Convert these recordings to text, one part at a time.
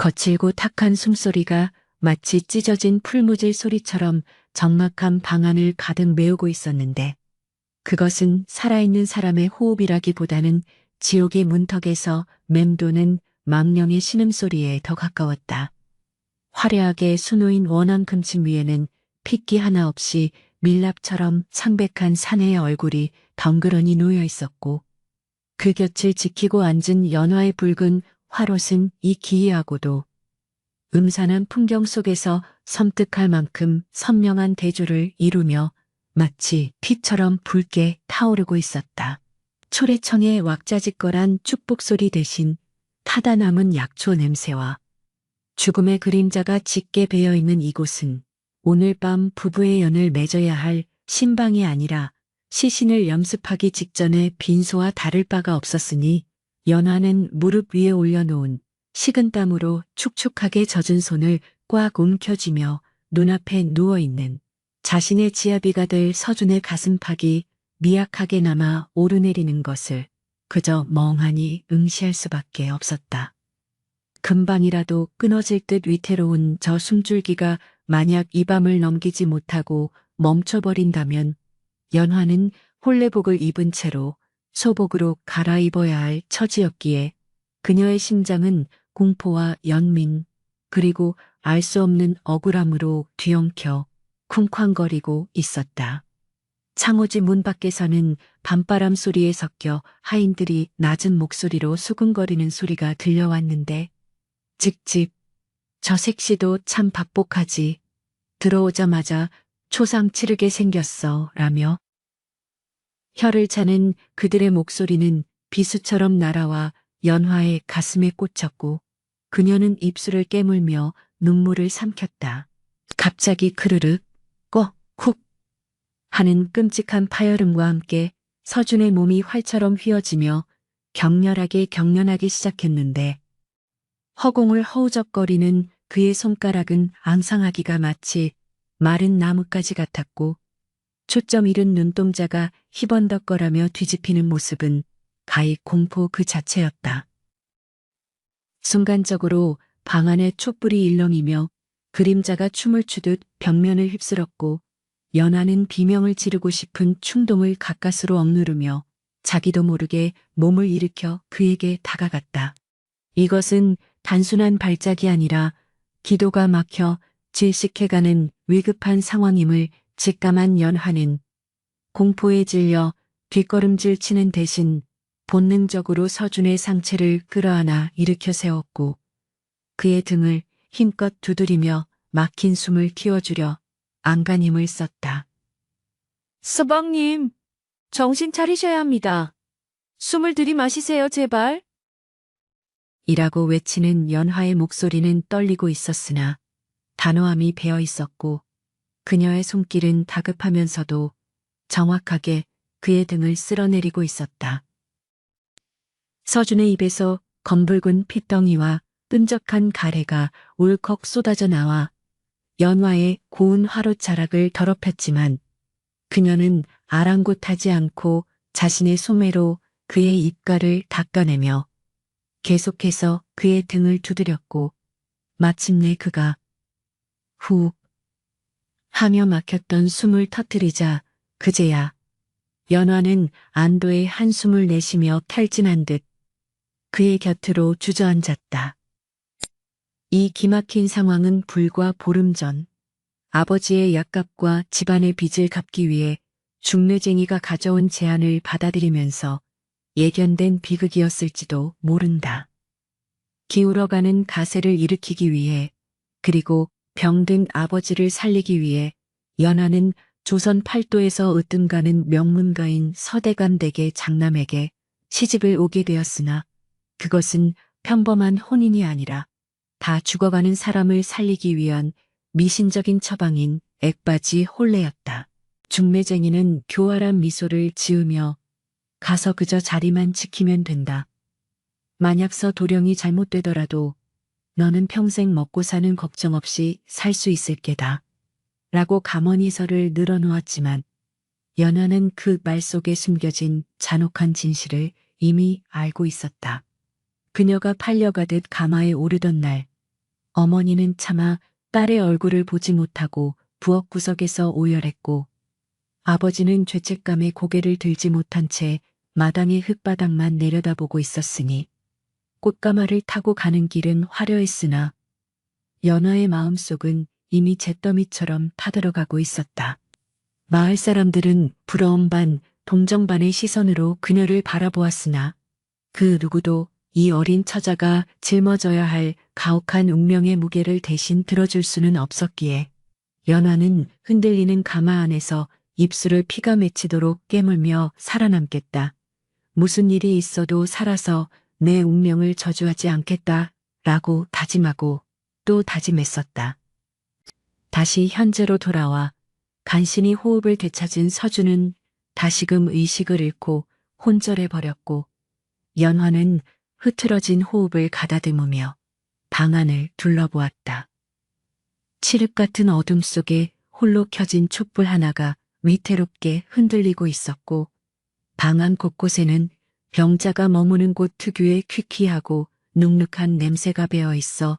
거칠고 탁한 숨소리가 마치 찢어진 풀무질 소리처럼 적막한 방 안을 가득 메우고 있었는데 그것은 살아있는 사람의 호흡이라기보다는 지옥의 문턱에서 맴도는 망령의 신음소리에 더 가까웠다. 화려하게 수놓인 원앙 금침 위에는 핏기 하나 없이 밀랍처럼 창백한 사내의 얼굴이 덩그러니 놓여 있었고 그 곁을 지키고 앉은 연화의 붉은 활옷은 이 기이하고도 음산한 풍경 속에서 섬뜩할 만큼 선명한 대조를 이루며 마치 피처럼 붉게 타오르고 있었다. 초래청의 왁자지껄한 축복소리 대신 타다 남은 약초 냄새와 죽음의 그림자가 짙게 배어있는 이곳은 오늘 밤 부부의 연을 맺어야 할 신방이 아니라 시신을 염습하기 직전에 빈소와 다를 바가 없었으니 연화는 무릎 위에 올려놓은 식은땀으로 축축하게 젖은 손을 꽉 움켜쥐며 눈앞에 누워있는 자신의 지아비가 될 서준의 가슴팍이 미약하게 남아 오르내리는 것을 그저 멍하니 응시할 수밖에 없었다. 금방이라도 끊어질 듯 위태로운 저 숨줄기가 만약 이 밤을 넘기지 못하고 멈춰버린다면 연화는 홀레복을 입은 채로 소복으로 갈아입어야 할 처지였기에 그녀의 심장은 공포와 연민 그리고 알 수 없는 억울함으로 뒤엉켜 쿵쾅거리고 있었다. 창호지 문 밖에서는 밤바람 소리에 섞여 하인들이 낮은 목소리로 수근거리는 소리가 들려왔는데 직집 저 색시도 참 박복하지. 들어오자마자 초상 치르게 생겼어 라며 혀를 차는 그들의 목소리는 비수처럼 날아와 연화의 가슴에 꽂혔고 그녀는 입술을 깨물며 눈물을 삼켰다. 갑자기 크르륵 꾹 하는 끔찍한 파열음과 함께 서준의 몸이 활처럼 휘어지며 격렬하게 경련하기 시작했는데 허공을 허우적거리는 그의 손가락은 앙상하기가 마치 마른 나뭇가지 같았고 초점 잃은 눈동자가 희번덕거라며 뒤집히는 모습은 가히 공포 그 자체였다. 순간적으로 방 안에 촛불이 일렁이며 그림자가 춤을 추듯 벽면을 휩쓸었고 연하는 비명을 지르고 싶은 충동을 가까스로 억누르며 자기도 모르게 몸을 일으켜 그에게 다가갔다. 이것은 단순한 발작이 아니라 기도가 막혀 질식해가는 위급한 상황임을 직감한 연화는 공포에 질려 뒷걸음질 치는 대신 본능적으로 서준의 상체를 끌어안아 일으켜 세웠고 그의 등을 힘껏 두드리며 막힌 숨을 키워주려 안간힘을 썼다. 서방님, 정신 차리셔야 합니다. 숨을 들이마시세요, 제발. 이라고 외치는 연화의 목소리는 떨리고 있었으나 단호함이 배어 있었고 그녀의 손길은 다급하면서도 정확하게 그의 등을 쓸어내리고 있었다. 서준의 입에서 검붉은 핏덩이와 끈적한 가래가 울컥 쏟아져 나와 연화의 고운 화롯 자락을 더럽혔지만 그녀는 아랑곳하지 않고 자신의 소매로 그의 입가를 닦아내며 계속해서 그의 등을 두드렸고 마침내 그가 후 하며 막혔던 숨을 터뜨리자 그제야 연화는 안도의 한숨을 내쉬며 탈진한 듯 그의 곁으로 주저앉았다. 이 기막힌 상황은 불과 보름 전 아버지의 약값과 집안의 빚을 갚기 위해 중뇌쟁이가 가져온 제안을 받아들이면서 예견된 비극이었을지도 모른다. 기울어가는 가세를 일으키기 위해 그리고 병든 아버지를 살리기 위해 연하는 조선 팔도에서 으뜸가는 명문가인 서대관 댁의 장남에게 시집을 오게 되었으나 그것은 평범한 혼인이 아니라 다 죽어가는 사람을 살리기 위한 미신적인 처방인 액바지 혼례였다. 중매쟁이는 교활한 미소를 지으며 가서 그저 자리만 지키면 된다. 만약 서도령이 잘못되더라도 너는 평생 먹고 사는 걱정 없이 살 수 있을 게다. 라고 가머니서를 늘어놓았지만 연하는 그 말 속에 숨겨진 잔혹한 진실을 이미 알고 있었다. 그녀가 팔려가듯 가마에 오르던 날 어머니는 차마 딸의 얼굴을 보지 못하고 부엌 구석에서 오열했고 아버지는 죄책감에 고개를 들지 못한 채 마당의 흙바닥만 내려다보고 있었으니 꽃가마를 타고 가는 길은 화려했으나 연화의 마음속은 이미 잿더미처럼 타들어가고 있었다. 마을 사람들은 부러움 반 동정 반의 시선으로 그녀를 바라보았으나 그 누구도 이 어린 처자가 짊어져야 할 가혹한 운명의 무게를 대신 들어줄 수는 없었기에 연화는 흔들리는 가마 안에서 입술을 피가 맺히도록 깨물며 살아남겠다. 무슨 일이 있어도 살아서 내 운명을 저주하지 않겠다. 라고 다짐하고 또 다짐했었다. 다시 현재로 돌아와 간신히 호흡을 되찾은 서준은 다시금 의식을 잃고 혼절해 버렸고 연화는 흐트러진 호흡을 가다듬으며 방 안을 둘러보았다. 칠흑 같은 어둠 속에 홀로 켜진 촛불 하나가 위태롭게 흔들리고 있었고 방 안 곳곳에는 병자가 머무는 곳 특유의 퀴퀴하고 눅눅한 냄새가 배어 있어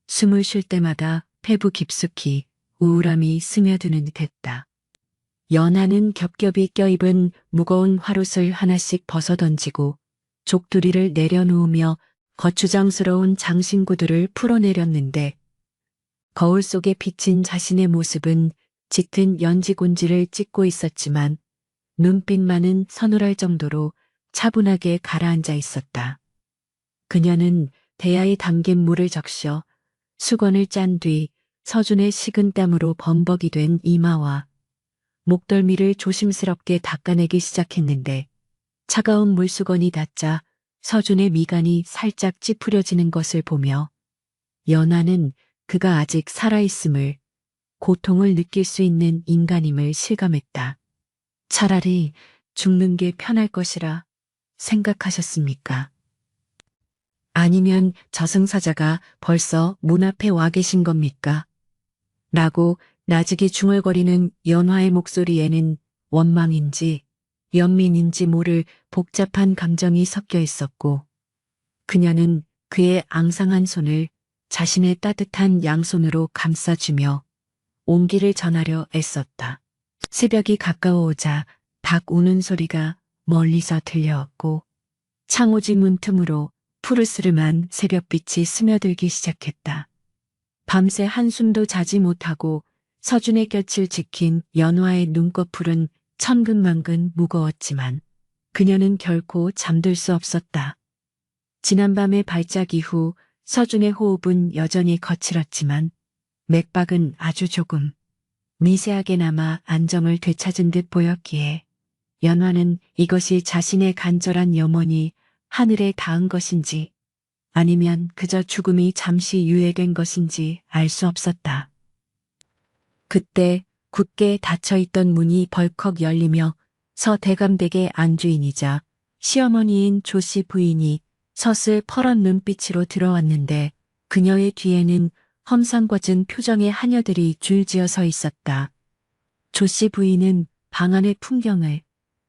숨을 쉴 때마다 폐부 깊숙이 우울함이 스며드는 듯했다. 연하는 겹겹이 껴입은 무거운 화롯을 하나씩 벗어던지고 족두리를 내려놓으며 거추장스러운 장신구들을 풀어내렸는데 거울 속에 비친 자신의 모습은 짙은 연지곤지를 찍고 있었지만 눈빛만은 서늘할 정도로 차분하게 가라앉아 있었다. 그녀는 대야에 담긴 물을 적셔 수건을 짠 뒤 서준의 식은 땀으로 범벅이 된 이마와 목덜미를 조심스럽게 닦아내기 시작했는데 차가운 물수건이 닿자 서준의 미간이 살짝 찌푸려지는 것을 보며 연하는 그가 아직 살아있음을, 고통을 느낄 수 있는 인간임을 실감했다. 차라리 죽는 게 편할 것이라 생각하셨습니까? 아니면 저승사자가 벌써 문 앞에 와 계신 겁니까? 라고 나직이 중얼거리는 연화의 목소리에는 원망인지 연민인지 모를 복잡한 감정이 섞여 있었고 그녀는 그의 앙상한 손을 자신의 따뜻한 양손으로 감싸주며 온기를 전하려 애썼다. 새벽이 가까워오자 닭 우는 소리가 멀리서 들려왔고 창호지 문틈으로 푸르스름한 새벽빛이 스며들기 시작했다. 밤새 한숨도 자지 못하고 서준의 곁을 지킨 연화의 눈꺼풀은 천근만근 무거웠지만 그녀는 결코 잠들 수 없었다. 지난밤의 발작 이후 서준의 호흡은 여전히 거칠었지만 맥박은 아주 조금 미세하게나마 안정을 되찾은 듯 보였기에 연화는 이것이 자신의 간절한 염원이 하늘에 닿은 것인지 아니면 그저 죽음이 잠시 유예된 것인지 알 수 없었다. 그때 굳게 닫혀있던 문이 벌컥 열리며 서 대감댁의 안주인이자 시어머니인 조씨 부인이 서슬 퍼런 눈빛으로 들어왔는데 그녀의 뒤에는 험상궂은 표정의 하녀들이 줄지어 서 있었다. 조씨 부인은 방 안의 풍경을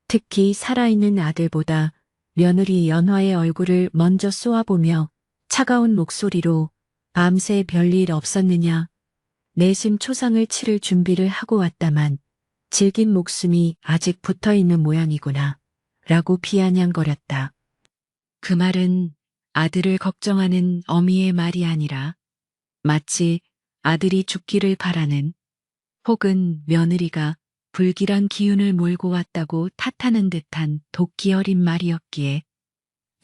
특히 살아있는 아들보다 며느리 연화의 얼굴을 먼저 쏘아보며 차가운 목소리로 밤새 별일 없었느냐 내심 초상을 치를 준비를 하고 왔다만 질긴 목숨이 아직 붙어있는 모양이구나 라고 비아냥거렸다. 그 말은 아들을 걱정하는 어미의 말이 아니라 마치 아들이 죽기를 바라는 혹은 며느리가 불길한 기운을 몰고 왔다고 탓하는 듯한 도끼 어린 말이었기에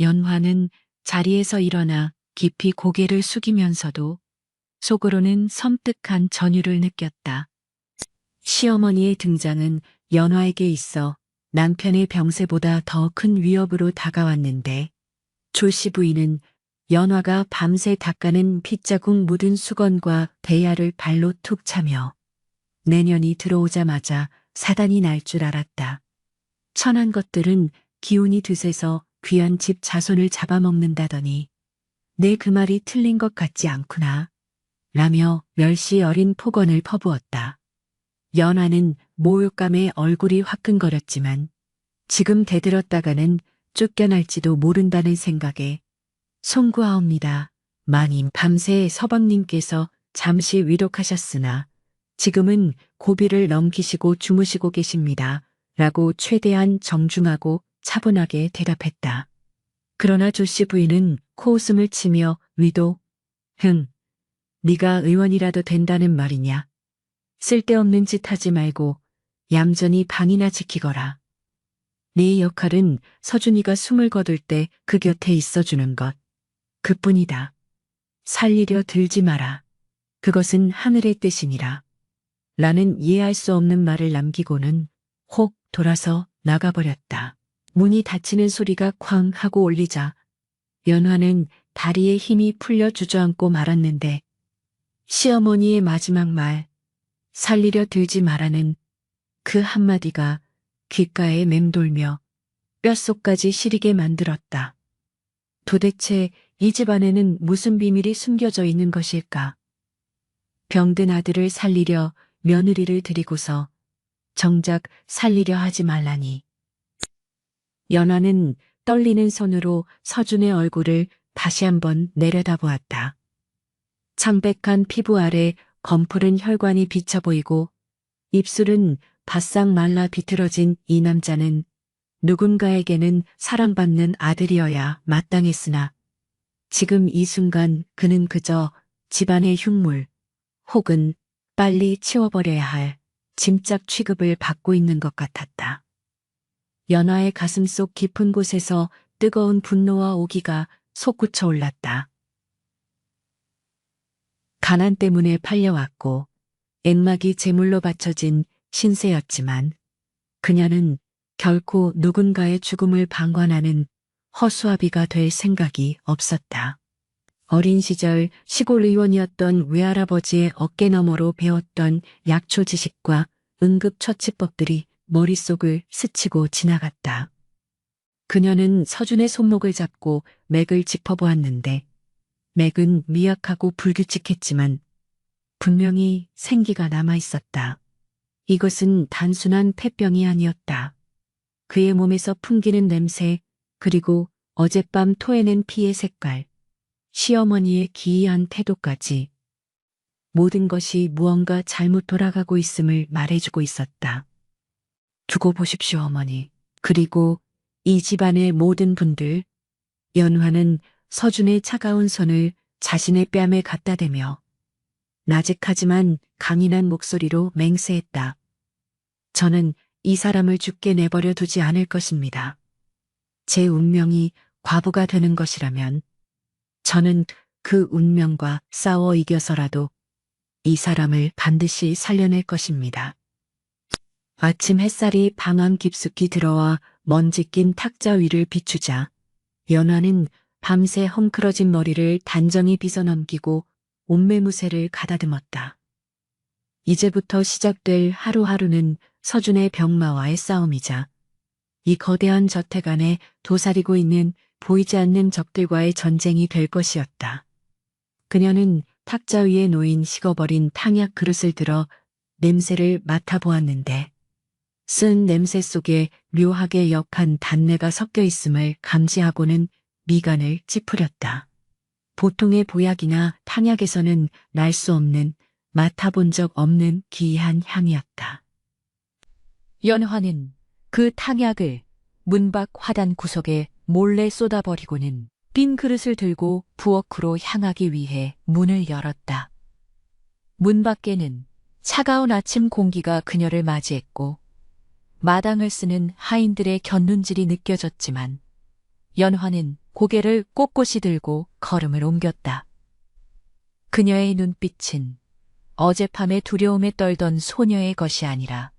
연화는 자리에서 일어나 깊이 고개를 숙이면서도 속으로는 섬뜩한 전율을 느꼈다. 시어머니의 등장은 연화에게 있어 남편의 병세보다 더 큰 위협으로 다가왔는데 조씨 부인은 연화가 밤새 닦아낸 핏자국 묻은 수건과 대야를 발로 툭 차며 내년이 들어오자마자 사단이 날 줄 알았다. 천한 것들은 기운이 드세서 귀한 집 자손을 잡아먹는다더니 내 그 말이 틀린 것 같지 않구나 라며 멸시 어린 폭언을 퍼부었다. 연화는 모욕감에 얼굴이 화끈거렸지만 지금 대들었다가는 쫓겨날지도 모른다는 생각에 송구하옵니다 마님, 밤새 서방님께서 잠시 위독하셨으나 지금은 고비를 넘기시고 주무시고 계십니다. 라고 최대한 정중하고 차분하게 대답했다. 그러나 조씨 부인은 코웃음을 치며 위도, 네가 의원이라도 된다는 말이냐. 쓸데없는 짓 하지 말고 얌전히 방이나 지키거라. 네 역할은 서준이가 숨을 거둘 때 그 곁에 있어주는 것. 그뿐이다. 살리려 들지 마라. 그것은 하늘의 뜻이니라. 라는 이해할 수 없는 말을 남기고는 혹 돌아서 나가버렸다. 문이 닫히는 소리가 쾅 하고 울리자 연화는 다리에 힘이 풀려 주저앉고 말았는데 시어머니의 마지막 말, 살리려 들지 마라는 그 한마디가 귓가에 맴돌며 뼛속까지 시리게 만들었다. 도대체 이 집안에는 무슨 비밀이 숨겨져 있는 것일까? 병든 아들을 살리려 며느리를 들이고서 정작 살리려 하지 말라니. 연화는 떨리는 손으로 서준의 얼굴을 다시 한번 내려다보았다. 창백한 피부 아래 검푸른 혈관이 비쳐 보이고 입술은 바싹 말라 비틀어진 이 남자는 누군가에게는 사랑받는 아들이어야 마땅했으나 지금 이 순간 그는 그저 집안의 흉물 혹은 빨리 치워버려야 할 짐짝 취급을 받고 있는 것 같았다. 연화의 가슴속 깊은 곳에서 뜨거운 분노와 오기가 솟구쳐 올랐다. 가난 때문에 팔려왔고 앵막이 제물로 바쳐진 신세였지만 그녀는 결코 누군가의 죽음을 방관하는 허수아비가 될 생각이 없었다. 어린 시절 시골 의원이었던 외할아버지의 어깨너머로 배웠던 약초 지식과 응급처치법들이 머릿속을 스치고 지나갔다. 그녀는 서준의 손목을 잡고 맥을 짚어보았는데 맥은 미약하고 불규칙했지만 분명히 생기가 남아있었다. 이것은 단순한 폐병이 아니었다. 그의 몸에서 풍기는 냄새 그리고 어젯밤 토해낸 피의 색깔, 시어머니의 기이한 태도까지 모든 것이 무언가 잘못 돌아가고 있음을 말해주고 있었다. 두고 보십시오, 어머니. 그리고 이 집안의 모든 분들, 연화는 서준의 차가운 손을 자신의 뺨에 갖다 대며 나직하지만 강인한 목소리로 맹세했다. 저는 이 사람을 죽게 내버려 두지 않을 것입니다. 제 운명이 과부가 되는 것이라면 저는 그 운명과 싸워 이겨서라도 이 사람을 반드시 살려낼 것입니다. 아침 햇살이 방 안 깊숙이 들어와 먼지 낀 탁자 위를 비추자 연화는 밤새 헝클어진 머리를 단정히 빗어넘기고 옷매무새를 가다듬었다. 이제부터 시작될 하루하루는 서준의 병마와의 싸움이자 이 거대한 저택 안에 도사리고 있는 보이지 않는 적들과의 전쟁이 될 것이었다. 그녀는 탁자 위에 놓인 식어버린 탕약 그릇을 들어 냄새를 맡아보았는데 쓴 냄새 속에 묘하게 역한 단내가 섞여 있음을 감지하고는 미간을 찌푸렸다. 보통의 보약이나 탕약에서는 날 수 없는 맡아본 적 없는 기이한 향이었다. 연화는 그 탕약을 문밖 화단 구석에 몰래 쏟아버리고는 빈 그릇을 들고 부엌으로 향하기 위해 문을 열었다. 문 밖에는 차가운 아침 공기가 그녀를 맞이했고 마당을 쓰는 하인들의 곁눈질이 느껴졌지만 연화는 고개를 꼿꼿이 들고 걸음을 옮겼다. 그녀의 눈빛은 어젯밤에 두려움에 떨던 소녀의 것이 아니라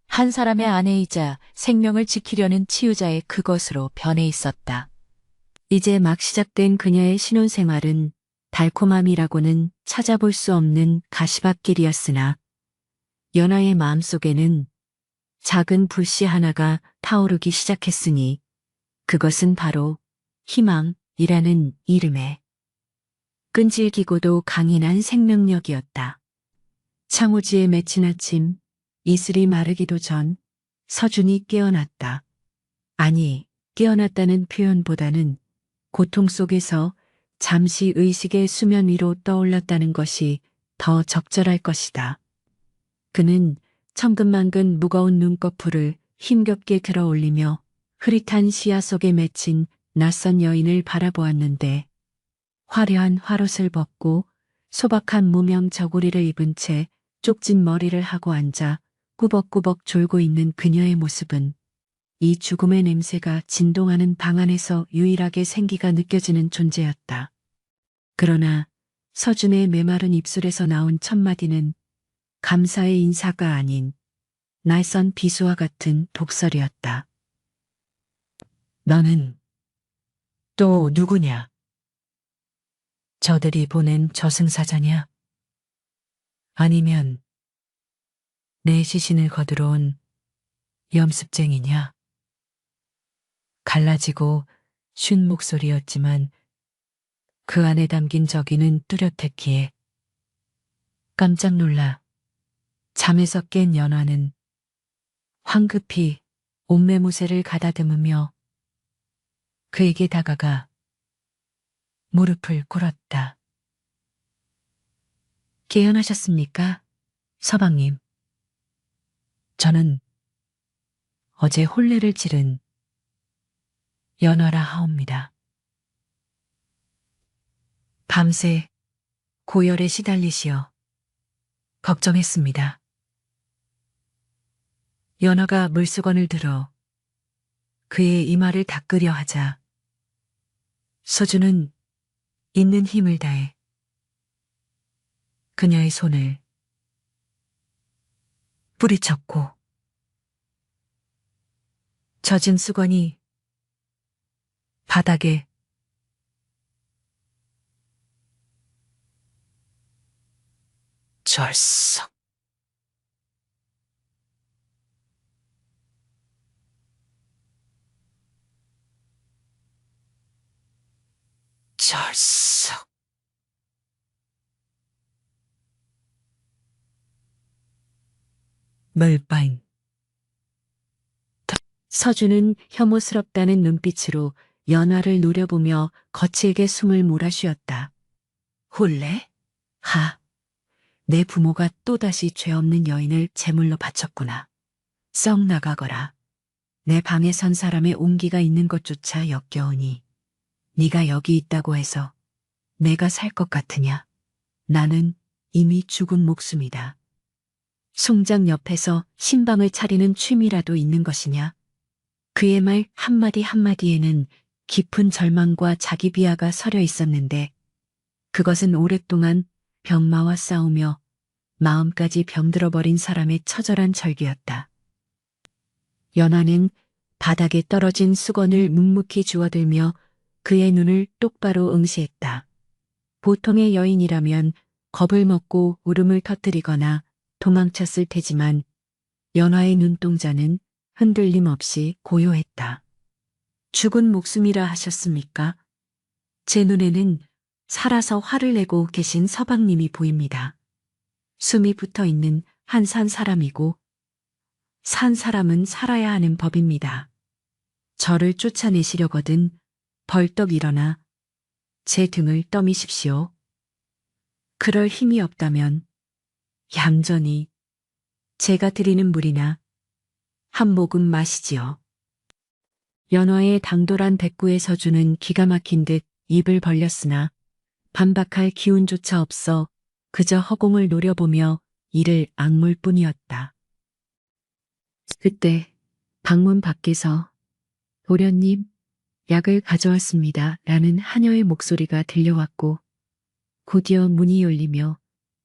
한 사람의 아내이자 생명을 지키려는 치유자의 그것으로 변해 있었다. 이제 막 시작된 그녀의 신혼생활은 달콤함이라고는 찾아볼 수 없는 가시밭길이었으나 연하의 마음속에는 작은 불씨 하나가 타오르기 시작했으니 그것은 바로 희망이라는 이름의 끈질기고도 강인한 생명력이었다. 창호지에 맺힌 아침, 이슬이 마르기도 전 서준이 깨어났다. 아니, 깨어났다는 표현보다는 고통 속에서 잠시 의식의 수면 위로 떠올랐다는 것이 더 적절할 것이다. 그는 천근만근 무거운 눈꺼풀을 힘겹게 들어 올리며 흐릿한 시야 속에 맺힌 낯선 여인을 바라보았는데 화려한 화롯을 벗고 소박한 무명 저고리를 입은 채 쪽진 머리를 하고 앉아 꾸벅꾸벅 졸고 있는 그녀의 모습은 이 죽음의 냄새가 진동하는 방 안에서 유일하게 생기가 느껴지는 존재였다. 그러나 서준의 메마른 입술에서 나온 첫마디는 감사의 인사가 아닌 날선 비수와 같은 독설이었다. 너는 또 누구냐? 저들이 보낸 저승사자냐? 아니면 내 시신을 거두러 온 염습쟁이냐? 갈라지고 쉰 목소리였지만 그 안에 담긴 저기는 뚜렷했기에 깜짝 놀라 잠에서 깬 연화는 황급히 옷매무새를 가다듬으며 그에게 다가가 무릎을 꿇었다. 깨어나셨습니까, 서방님? 저는 어제 혼례를 치른 연화라 하옵니다. 밤새 고열에 시달리시어 걱정했습니다. 연화가 물수건을 들어 그의 이마를 닦으려 하자 서준은 있는 힘을 다해 그녀의 손을 뿌리쳤고 젖은 수건이 바닥에 절썩 절썩 물바인 서준은 혐오스럽다는 눈빛으로 연화를 노려보며 거칠게 숨을 몰아쉬었다. 혼례? 하, 내 부모가 또다시 죄 없는 여인을 제물로 바쳤구나. 썩 나가거라. 내 방에 선 사람의 온기가 있는 것조차 역겨우니 네가 여기 있다고 해서 내가 살 것 같으냐? 나는 이미 죽은 목숨이다. 송장 옆에서 신방을 차리는 취미라도 있는 것이냐? 그의 말 한마디 한마디에는 깊은 절망과 자기 비하가 서려 있었는데 그것은 오랫동안 병마와 싸우며 마음까지 병들어버린 사람의 처절한 절규였다. 연화는 바닥에 떨어진 수건을 묵묵히 주워들며 그의 눈을 똑바로 응시했다. 보통의 여인이라면 겁을 먹고 울음을 터뜨리거나 도망쳤을 테지만 연화의 눈동자는 흔들림 없이 고요했다. 죽은 목숨이라 하셨습니까? 제 눈에는 살아서 화를 내고 계신 서방님이 보입니다. 숨이 붙어 있는 한 산 사람이고 산 사람은 살아야 하는 법입니다. 저를 쫓아내시려거든 벌떡 일어나 제 등을 떠미십시오. 그럴 힘이 없다면 얌전히 제가 드리는 물이나 한 모금 마시지요. 연화의 당돌한 대꾸에 서준은 기가 막힌 듯 입을 벌렸으나 반박할 기운조차 없어 그저 허공을 노려보며 이를 악물 뿐이었다. 그때 방문 밖에서 도련님, 약을 가져왔습니다. 라는 하녀의 목소리가 들려왔고 곧이어 문이 열리며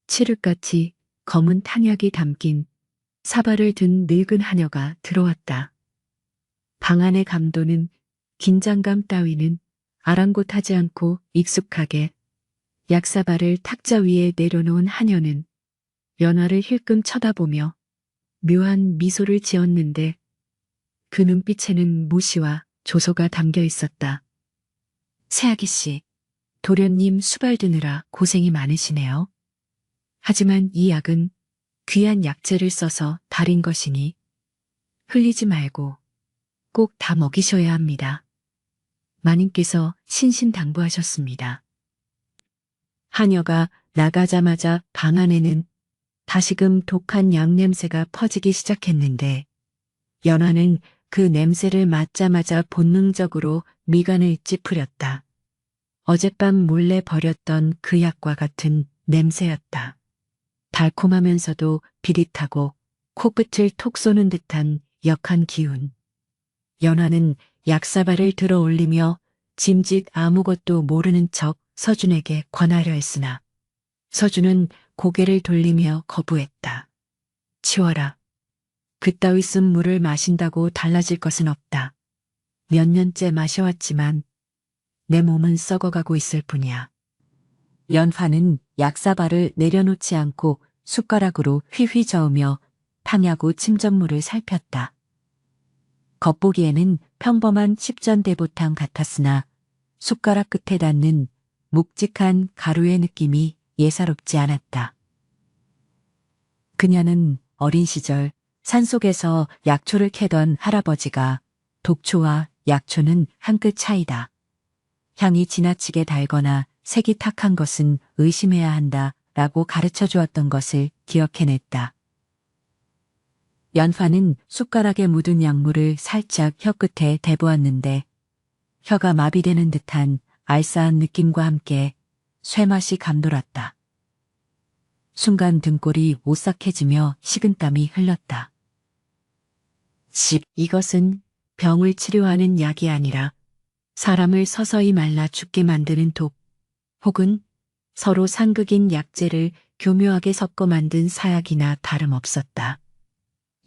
칠흑같이 검은 탕약이 담긴 사발을 든 늙은 하녀가 들어왔다. 방 안의 감도는 긴장감 따위는 아랑곳하지 않고 익숙하게 약사발을 탁자 위에 내려놓은 하녀는 연화를 힐끔 쳐다보며 묘한 미소를 지었는데 그 눈빛에는 무시와 조소가 담겨 있었다. 새아기 씨, 도련님 수발 드느라 고생이 많으시네요. 하지만 이 약은 귀한 약재를 써서 달인 것이니 흘리지 말고 꼭 다 먹이셔야 합니다. 마님께서 신신당부하셨습니다. 하녀가 나가자마자 방 안에는 다시금 독한 양 냄새가 퍼지기 시작했는데 연화는 그 냄새를 맡자마자 본능적으로 미간을 찌푸렸다. 어젯밤 몰래 버렸던 그 약과 같은 냄새였다. 달콤하면서도 비릿하고 코끝을 톡 쏘는 듯한 역한 기운. 연화는 약사발을 들어 올리며 짐짓 아무것도 모르는 척 서준에게 권하려 했으나 서준은 고개를 돌리며 거부했다. 치워라. 그따위 쓴 물을 마신다고 달라질 것은 없다. 몇 년째 마셔왔지만 내 몸은 썩어가고 있을 뿐이야. 연화는 약사발을 내려놓지 않고 숟가락으로 휘휘 저으며 탕야구 침전물을 살폈다. 겉보기에는 평범한 십전대보탕 같았으나 숟가락 끝에 닿는 묵직한 가루의 느낌이 예사롭지 않았다. 그녀는 어린 시절 산속에서 약초를 캐던 할아버지가 독초와 약초는 한 끗 차이다. 향이 지나치게 달거나 색이 탁한 것은 의심해야 한다 라고 가르쳐 주었던 것을 기억해냈다. 연화는 숟가락에 묻은 약물을 살짝 혀끝에 대보았는데 혀가 마비되는 듯한 알싸한 느낌과 함께 쇠맛이 감돌았다. 순간 등골이 오싹해지며 식은땀이 흘렀다. 이것은 병을 치료하는 약이 아니라 사람을 서서히 말라 죽게 만드는 독, 혹은 서로 상극인 약재를 교묘하게 섞어 만든 사약이나 다름없었다.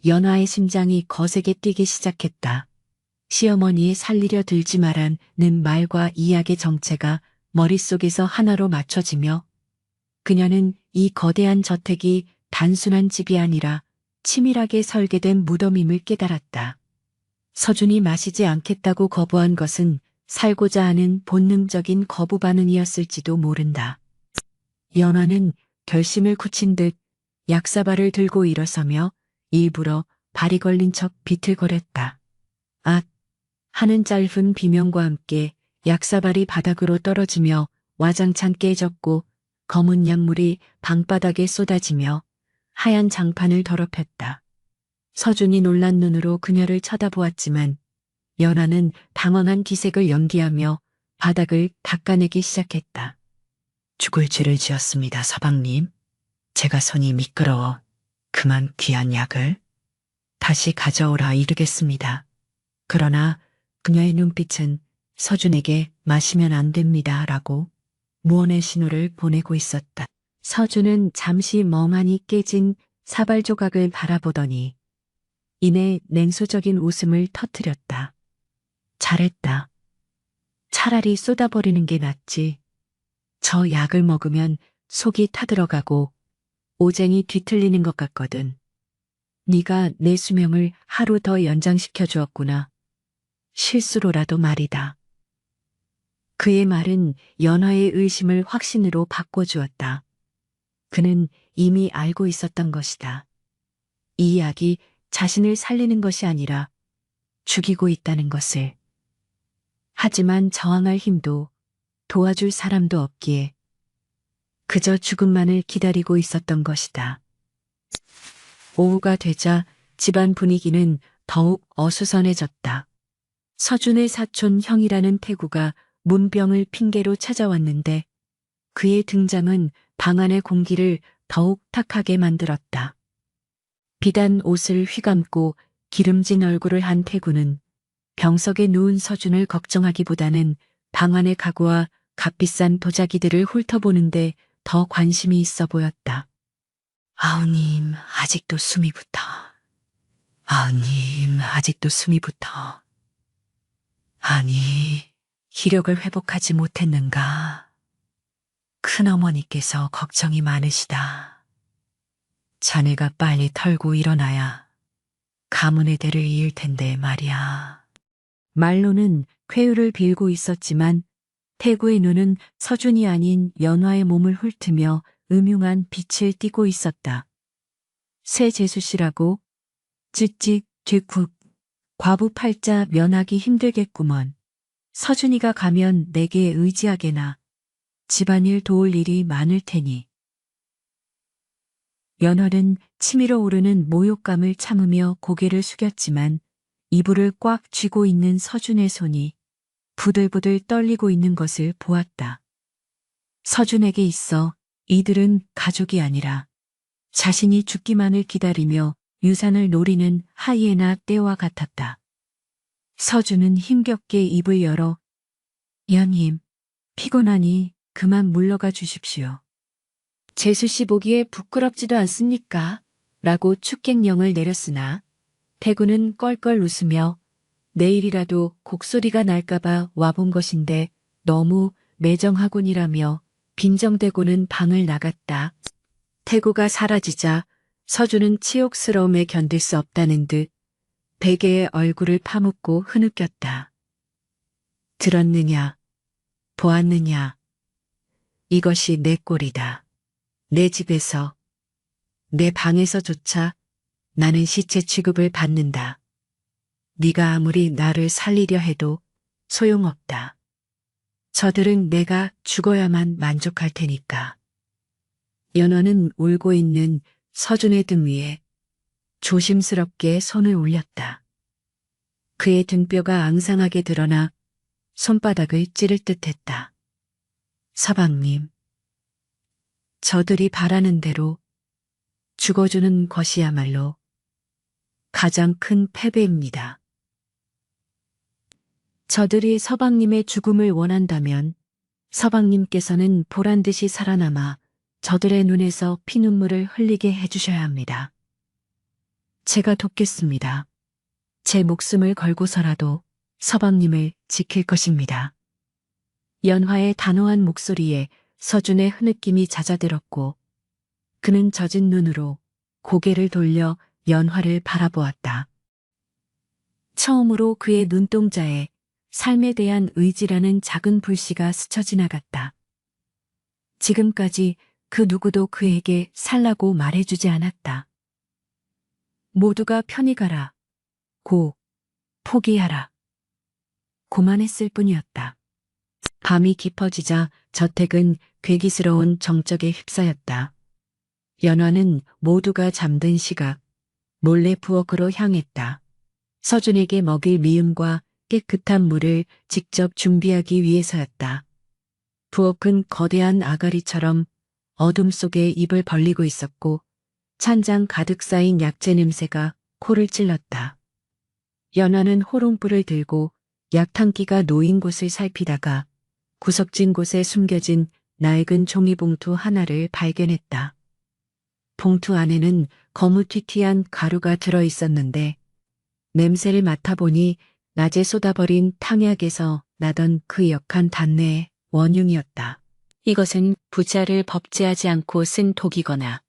연화의 심장이 거세게 뛰기 시작했다. 시어머니의 살리려 들지 말라는 말과 이 약의 정체가 머릿속에서 하나로 맞춰지며 그녀는 이 거대한 저택이 단순한 집이 아니라 치밀하게 설계된 무덤임을 깨달았다. 서준이 마시지 않겠다고 거부한 것은 살고자 하는 본능적인 거부 반응이었을지도 모른다. 연화는 결심을 굳힌 듯 약사발을 들고 일어서며 일부러 발이 걸린 척 비틀거렸다. 앗! 하는 짧은 비명과 함께 약사발이 바닥으로 떨어지며 와장창 깨졌고 검은 약물이 방바닥에 쏟아지며 하얀 장판을 더럽혔다. 서준이 놀란 눈으로 그녀를 쳐다보았지만 연화는 당황한 기색을 연기하며 바닥을 닦아내기 시작했다. 죽을 죄를 지었습니다, 서방님. 제가 손이 미끄러워 그만 귀한 약을 다시 가져오라 이르겠습니다. 그러나 그녀의 눈빛은 서준에게 마시면 안 됩니다 라고 무언의 신호를 보내고 있었다. 서준은 잠시 멍하니 깨진 사발 조각을 바라보더니 이내 냉소적인 웃음을 터뜨렸다. 잘했다. 차라리 쏟아버리는 게 낫지. 저 약을 먹으면 속이 타들어가고 오쟁이 뒤틀리는 것 같거든. 네가 내 수명을 하루 더 연장시켜 주었구나. 실수로라도 말이다. 그의 말은 연화의 의심을 확신으로 바꿔주었다. 그는 이미 알고 있었던 것이다. 이 약이 자신을 살리는 것이 아니라 죽이고 있다는 것을. 하지만 저항할 힘도 도와줄 사람도 없기에 그저 죽음만을 기다리고 있었던 것이다. 오후가 되자 집안 분위기는 더욱 어수선해졌다. 서준의 사촌 형이라는 태구가 문병을 핑계로 찾아왔는데 그의 등장은 방 안의 공기를 더욱 탁하게 만들었다. 비단 옷을 휘감고 기름진 얼굴을 한 태구는 병석에 누운 서준을 걱정하기보다는 방 안의 가구와 값비싼 도자기들을 훑어보는데 더 관심이 있어 보였다. 아우님, 아직도 숨이 붙어. 아우님, 아직도 숨이 붙어. 아니, 기력을 회복하지 못했는가? 큰어머니께서 걱정이 많으시다. 자네가 빨리 털고 일어나야 가문의 대를 이을 텐데 말이야. 말로는 쾌유를 빌고 있었지만 태구의 눈은 서준이 아닌 연화의 몸을 훑으며 음흉한 빛을 띠고 있었다. 새 재수씨라고? 찌찌 뒤쿡. 과부 팔자 면하기 힘들겠구먼. 서준이가 가면 내게 의지하게나. 집안일 도울 일이 많을 테니. 연화는 치밀어 오르는 모욕감을 참으며 고개를 숙였지만 이불을 꽉 쥐고 있는 서준의 손이 부들부들 떨리고 있는 것을 보았다. 서준에게 있어 이들은 가족이 아니라 자신이 죽기만을 기다리며 유산을 노리는 하이에나 떼와 같았다. 서준은 힘겹게 입을 열어 연님, 피곤하니 그만 물러가 주십시오. 재수 씨 보기에 부끄럽지도 않습니까? 라고 축객령을 내렸으나 태구는 껄껄 웃으며 내일이라도 곡소리가 날까봐 와본 것인데 너무 매정하군이라며 빈정대고는 방을 나갔다. 태구가 사라지자 서준은 치욕스러움에 견딜 수 없다는 듯 베개에 얼굴을 파묻고 흐느꼈다. 들었느냐? 보았느냐? 이것이 내 꼴이다. 내 집에서, 내 방에서조차 나는 시체 취급을 받는다. 네가 아무리 나를 살리려 해도 소용없다. 저들은 내가 죽어야만 만족할 테니까. 연화는 울고 있는 서준의 등 위에 조심스럽게 손을 올렸다. 그의 등뼈가 앙상하게 드러나 손바닥을 찌를 듯했다. 서방님, 저들이 바라는 대로 죽어주는 것이야말로 가장 큰 패배입니다. 저들이 서방님의 죽음을 원한다면 서방님께서는 보란듯이 살아남아 저들의 눈에서 피눈물을 흘리게 해주셔야 합니다. 제가 돕겠습니다. 제 목숨을 걸고서라도 서방님을 지킬 것입니다. 연화의 단호한 목소리에 서준의 흐느낌이 잦아들었고 그는 젖은 눈으로 고개를 돌려 연화를 바라보았다. 처음으로 그의 눈동자에 삶에 대한 의지라는 작은 불씨가 스쳐 지나갔다. 지금까지 그 누구도 그에게 살라고 말해주지 않았다. 모두가 편히 가라. 고, 포기하라. 고만 했을 뿐이었다. 밤이 깊어지자 저택은 괴기스러운 정적에 휩싸였다. 연화는 모두가 잠든 시각 몰래 부엌으로 향했다. 서준에게 먹일 미음과 깨끗한 물을 직접 준비하기 위해서였다. 부엌은 거대한 아가리처럼 어둠 속에 입을 벌리고 있었고 찬장 가득 쌓인 약재 냄새가 코를 찔렀다. 연화는 호롱불을 들고 약탕기가 놓인 곳을 살피다가 구석진 곳에 숨겨진 낡은 종이봉투 하나를 발견했다. 봉투 안에는 거무튀튀한 가루가 들어 있었는데 냄새를 맡아보니 낮에 쏟아버린 탕약에서 나던 그 역한 단내의 원흉이었다. 이것은 부자를 법제하지 않고 쓴 독이거나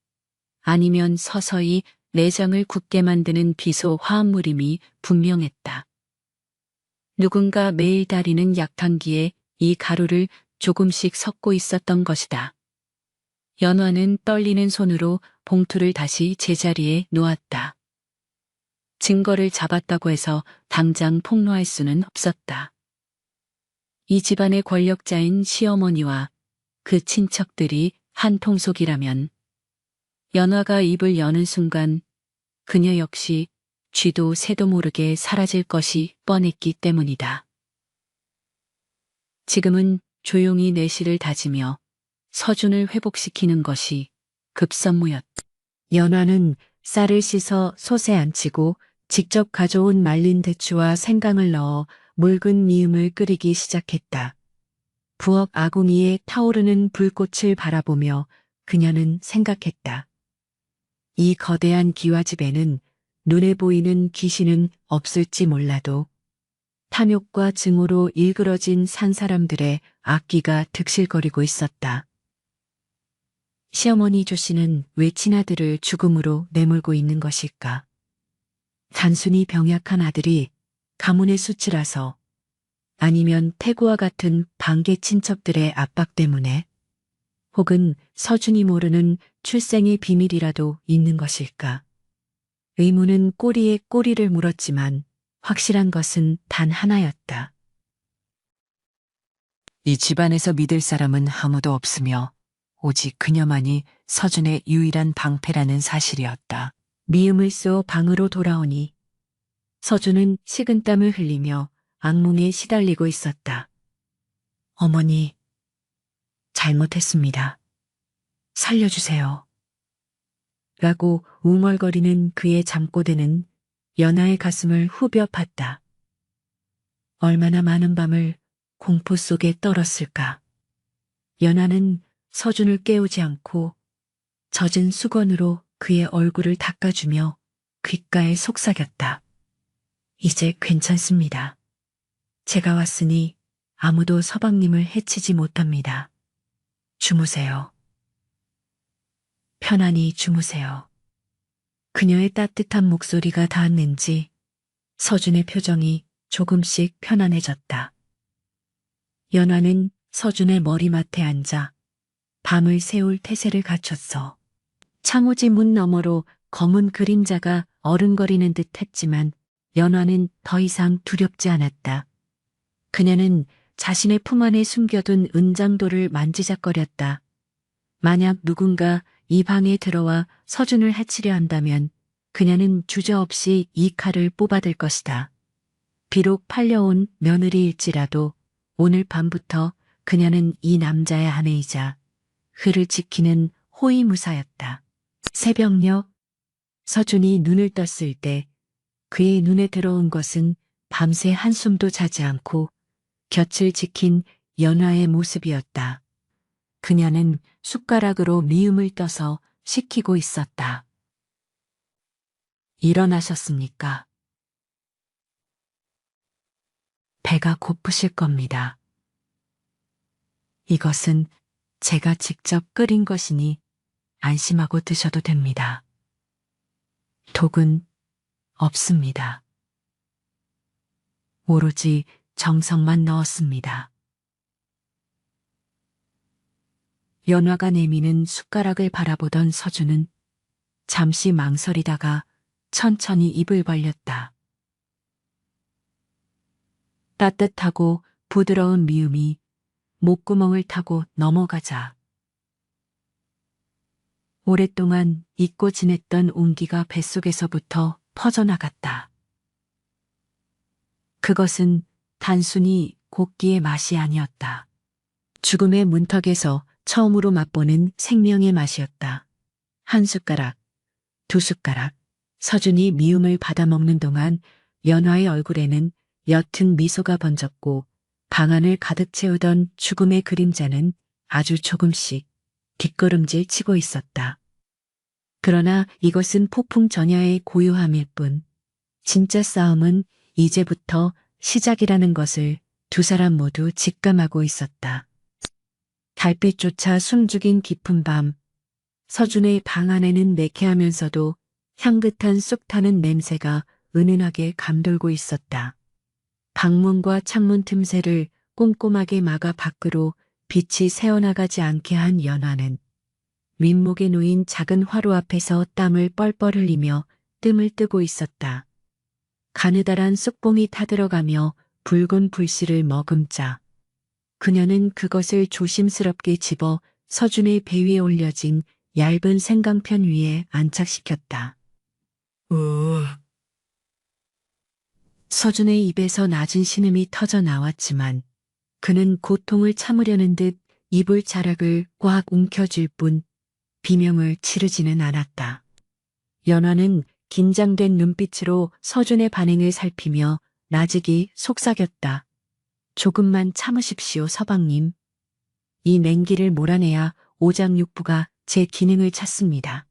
아니면 서서히 내장을 굳게 만드는 비소 화합물임이 분명했다. 누군가 매일 다리는 약탕기에 이 가루를 조금씩 섞고 있었던 것이다. 연화는 떨리는 손으로 봉투를 다시 제자리에 놓았다. 증거를 잡았다고 해서 당장 폭로할 수는 없었다. 이 집안의 권력자인 시어머니와 그 친척들이 한 통속이라면 연화가 입을 여는 순간 그녀 역시 쥐도 새도 모르게 사라질 것이 뻔했기 때문이다. 지금은 조용히 내실을 다지며 서준을 회복시키는 것이 급선무였다. 연화는 쌀을 씻어 솥에 앉히고 직접 가져온 말린 대추와 생강을 넣어 묽은 미음을 끓이기 시작했다. 부엌 아궁이에 타오르는 불꽃을 바라보며 그녀는 생각했다. 이 거대한 기와집에는 눈에 보이는 귀신은 없을지 몰라도 탐욕과 증오로 일그러진 산 사람들의 악귀가 득실거리고 있었다. 시어머니 조 씨는 왜 친아들을 죽음으로 내몰고 있는 것일까? 단순히 병약한 아들이 가문의 수치라서 아니면 태구와 같은 반개 친척들의 압박 때문에 혹은 서준이 모르는 출생의 비밀이라도 있는 것일까? 의문은 꼬리에 꼬리를 물었지만 확실한 것은 단 하나였다. 이 집안에서 믿을 사람은 아무도 없으며 오직 그녀만이 서준의 유일한 방패라는 사실이었다. 미움을 쏘 방으로 돌아오니 서준은 식은땀을 흘리며 악몽에 시달리고 있었다. 어머니, 잘못했습니다. 살려주세요. 라고 웅얼거리는 그의 잠꼬대는 연하의 가슴을 후벼 팠다. 얼마나 많은 밤을 공포 속에 떨었을까. 연하는 서준을 깨우지 않고 젖은 수건으로 그의 얼굴을 닦아주며 귓가에 속삭였다. 이제 괜찮습니다. 제가 왔으니 아무도 서방님을 해치지 못합니다. 주무세요. 편안히 주무세요. 그녀의 따뜻한 목소리가 닿았는지 서준의 표정이 조금씩 편안해졌다. 연화는 서준의 머리맡에 앉아 밤을 새울 태세를 갖췄어. 창호지 문 너머로 검은 그림자가 어른거리는 듯 했지만 연화는 더 이상 두렵지 않았다. 그녀는 자신의 품 안에 숨겨둔 은장도를 만지작거렸다. 만약 누군가 이 방에 들어와 서준을 해치려 한다면 그녀는 주저없이 이 칼을 뽑아들 것이다. 비록 팔려온 며느리일지라도 오늘 밤부터 그녀는 이 남자의 아내이자 그를 지키는 호위무사였다. 새벽녘 서준이 눈을 떴을 때 그의 눈에 들어온 것은 밤새 한숨도 자지 않고 곁을 지킨 연화의 모습이었다. 그녀는 숟가락으로 미음을 떠서 식히고 있었다. 일어나셨습니까? 배가 고프실 겁니다. 이것은 제가 직접 끓인 것이니 안심하고 드셔도 됩니다. 독은 없습니다. 오로지 정성만 넣었습니다. 연화가 내미는 숟가락을 바라보던 서준은 잠시 망설이다가 천천히 입을 벌렸다. 따뜻하고 부드러운 미움이 목구멍을 타고 넘어가자 오랫동안 잊고 지냈던 온기가 뱃속에서부터 퍼져나갔다. 그것은 단순히 곡기의 맛이 아니었다. 죽음의 문턱에서 처음으로 맛보는 생명의 맛이었다. 한 숟가락, 두 숟가락, 서준이 미움을 받아먹는 동안 연화의 얼굴에는 옅은 미소가 번졌고 방안을 가득 채우던 죽음의 그림자는 아주 조금씩 뒷걸음질 치고 있었다. 그러나 이것은 폭풍 전야의 고요함일 뿐 진짜 싸움은 이제부터 시작이라는 것을 두 사람 모두 직감하고 있었다. 달빛조차 숨죽인 깊은 밤, 서준의 방 안에는 매캐하면서도 향긋한 쑥 타는 냄새가 은은하게 감돌고 있었다. 방문과 창문 틈새를 꼼꼼하게 막아 밖으로 빛이 새어나가지 않게 한 연화는 윗목에 놓인 작은 화로 앞에서 땀을 뻘뻘 흘리며 뜸을 뜨고 있었다. 가느다란 쑥봉이 타들어가며 붉은 불씨를 머금자 그녀는 그것을 조심스럽게 집어 서준의 배 위에 올려진 얇은 생강편 위에 안착시켰다. 서준의 입에서 낮은 신음이 터져 나왔지만 그는 고통을 참으려는 듯 이불 자락을 꽉 움켜쥘 뿐 비명을 지르지는 않았다. 연화는 긴장된 눈빛으로 서준의 반응을 살피며 나직이 속삭였다. 조금만 참으십시오, 서방님. 이 냉기를 몰아내야 오장육부가 제 기능을 찾습니다.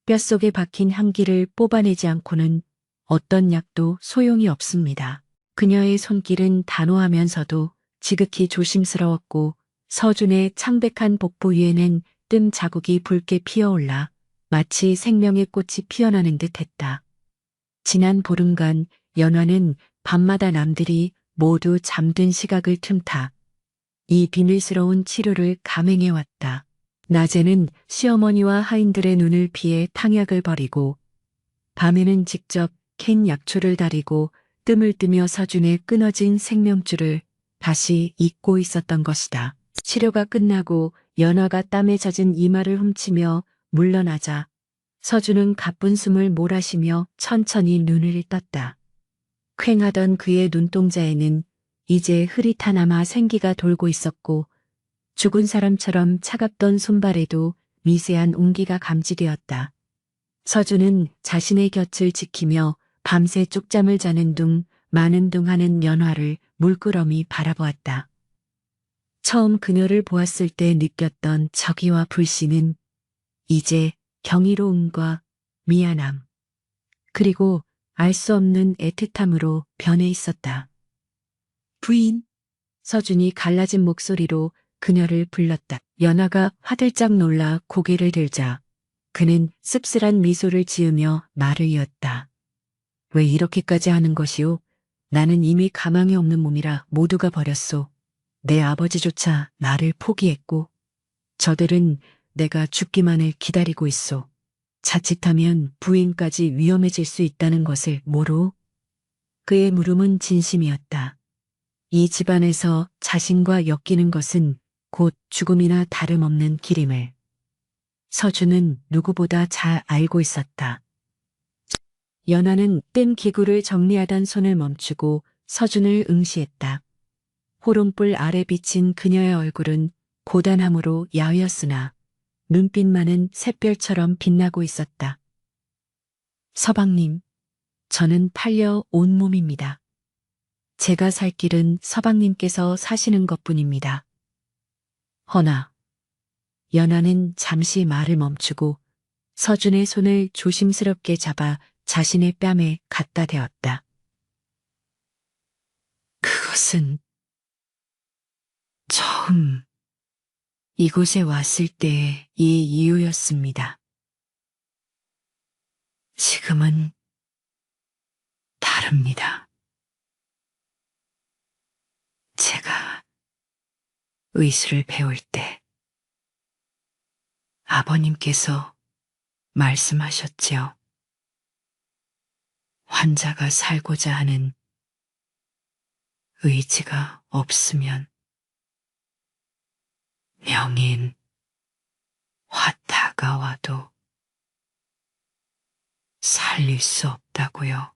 뼛속에 박힌 향기를 뽑아내지 않고는 어떤 약도 소용이 없습니다. 그녀의 손길은 단호하면서도 지극히 조심스러웠고 서준의 창백한 복부 위에는 뜸 자국이 붉게 피어올라 마치 생명의 꽃이 피어나는 듯 했다. 지난 보름간 연화는 밤마다 남들이 모두 잠든 시각을 틈타 이 비밀스러운 치료를 감행해왔다. 낮에는 시어머니와 하인들의 눈을 피해 탕약을 버리고 밤에는 직접 캔 약초를 다리고 뜸을 뜨며 서준의 끊어진 생명줄을 다시 잊고 있었던 것이다. 치료가 끝나고 연화가 땀에 젖은 이마를 훔치며 물러나자 서준은 가쁜 숨을 몰아쉬며 천천히 눈을 떴다. 퀭하던 그의 눈동자에는 이제 흐릿하나마 생기가 돌고 있었고 죽은 사람처럼 차갑던 손발에도 미세한 온기가 감지되었다. 서준은 자신의 곁을 지키며 밤새 쪽잠을 자는 둥 마는 둥 하는 연화를 물끄러미 바라보았다. 처음 그녀를 보았을 때 느꼈던 적의와 불신은 이제 경이로움과 미안함, 그리고 알 수 없는 애틋함으로 변해 있었다. 부인, 서준이 갈라진 목소리로 그녀를 불렀다. 연화가 화들짝 놀라 고개를 들자 그는 씁쓸한 미소를 지으며 말을 이었다. 왜 이렇게까지 하는 것이오? 나는 이미 가망이 없는 몸이라 모두가 버렸소. 내 아버지조차 나를 포기했고 저들은 내가 죽기만을 기다리고 있소. 자칫하면 부인까지 위험해질 수 있다는 것을 모르오? 그의 물음은 진심이었다. 이 집안에서 자신과 엮이는 것은 곧 죽음이나 다름없는 길임을 서준은 누구보다 잘 알고 있었다. 연화는 뗀 기구를 정리하던 손을 멈추고 서준을 응시했다. 호롱불 아래 비친 그녀의 얼굴은 고단함으로 야위었으나 눈빛만은 샛별처럼 빛나고 있었다. 서방님, 저는 팔려 온 몸입니다. 제가 살 길은 서방님께서 사시는 것뿐입니다. 허나, 연화는 잠시 말을 멈추고 서준의 손을 조심스럽게 잡아 자신의 뺨에 갖다 대었다. 그것은 처음 이곳에 왔을 때의 이 이유였습니다. 지금은 다릅니다. 제가 의술을 배울 때 아버님께서 말씀하셨지요. 환자가 살고자 하는 의지가 없으면 명인 화타가 와도 살릴 수 없다고요.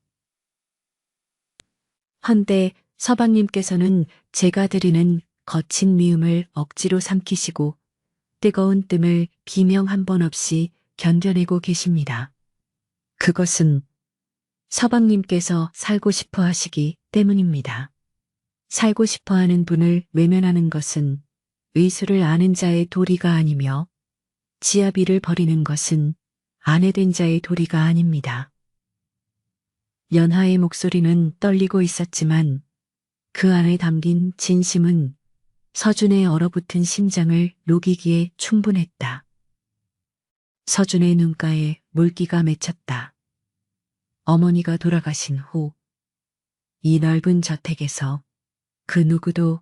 헌데 서방님께서는 제가 드리는 거친 미움을 억지로 삼키시고 뜨거운 뜸을 비명 한 번 없이 견뎌내고 계십니다. 그것은 서방님께서 살고 싶어 하시기 때문입니다. 살고 싶어 하는 분을 외면하는 것은 의술을 아는 자의 도리가 아니며 지아비를 버리는 것은 아내된 자의 도리가 아닙니다. 연하의 목소리는 떨리고 있었지만 그 안에 담긴 진심은 서준의 얼어붙은 심장을 녹이기에 충분했다. 서준의 눈가에 물기가 맺혔다. 어머니가 돌아가신 후 이 넓은 저택에서 그 누구도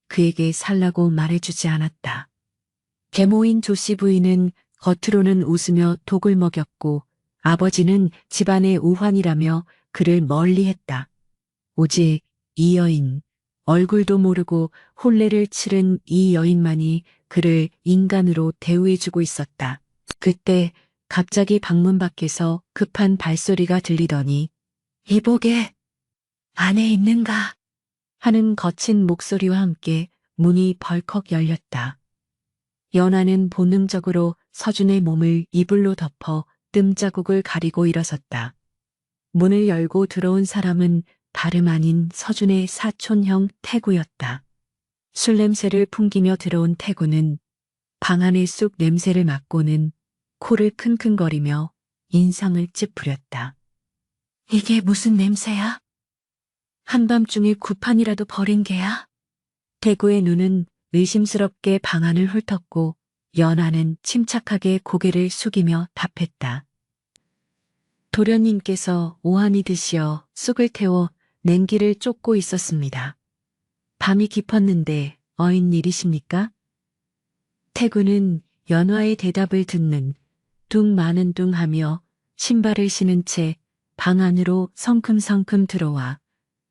그에게 살라고 말해주지 않았다. 계모인 조씨 부인은 겉으로는 웃으며 독을 먹였고 아버지는 집안의 우환이라며 그를 멀리했다. 오직 이 여인, 얼굴도 모르고 혼례를 치른 이 여인만이 그를 인간으로 대우해주고 있었다. 그때 갑자기 방문 밖에서 급한 발소리가 들리더니 이복에 안에 있는가? 하는 거친 목소리와 함께 문이 벌컥 열렸다. 연하는 본능적으로 서준의 몸을 이불로 덮어 뜸자국을 가리고 일어섰다. 문을 열고 들어온 사람은 다름 아닌 서준의 사촌형 태구였다. 술 냄새를 풍기며 들어온 태구는 방 안의 쑥 냄새를 맡고는 코를 킁킁거리며 인상을 찌푸렸다. 이게 무슨 냄새야? 한밤중에 구판이라도 버린 개야? 태구의 눈은 의심스럽게 방 안을 훑었고 연하는 침착하게 고개를 숙이며 답했다. 도련님께서 오한이 드시어 쑥을 태워 냉기를 쫓고 있었습니다. 밤이 깊었는데 어인 일이십니까? 태구는 연화의 대답을 듣는 둥 마는 둥 하며 신발을 신은 채 방 안으로 성큼성큼 들어와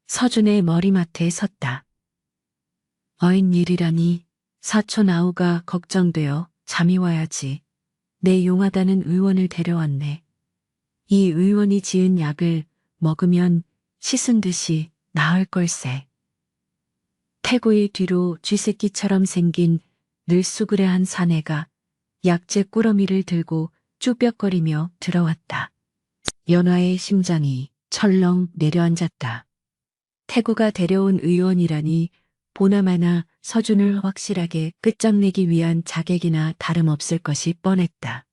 서준의 머리맡에 섰다. 어인 일이라니 사촌 아우가 걱정되어 잠이 와야지. 내 용하다는 의원을 데려왔네. 이 의원이 지은 약을 먹으면 씻은 듯이 나을 걸세. 태구의 뒤로 쥐새끼처럼 생긴 늘수그레한 사내가 약재 꾸러미를 들고 쭈뼛거리며 들어왔다. 연화의 심장이 철렁 내려앉았다. 태구가 데려온 의원이라니 보나마나 서준을 확실하게 끝장내기 위한 자객이나 다름없을 것이 뻔했다.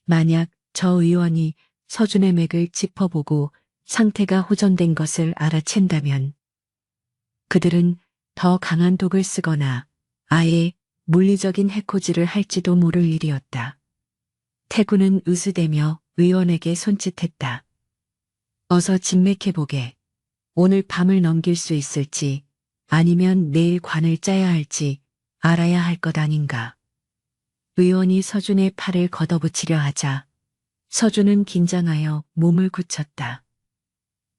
만약 저 의원이 서준의 맥을 짚어보고 상태가 호전된 것을 알아챈다면 그들은 더 강한 독을 쓰거나 아예 물리적인 해코지를 할지도 모를 일이었다. 태구는 으스대며 의원에게 손짓했다. 어서 진맥해보게. 오늘 밤을 넘길 수 있을지 아니면 내일 관을 짜야 할지 알아야 할 것 아닌가. 의원이 서준의 팔을 걷어붙이려 하자 서준은 긴장하여 몸을 굳혔다.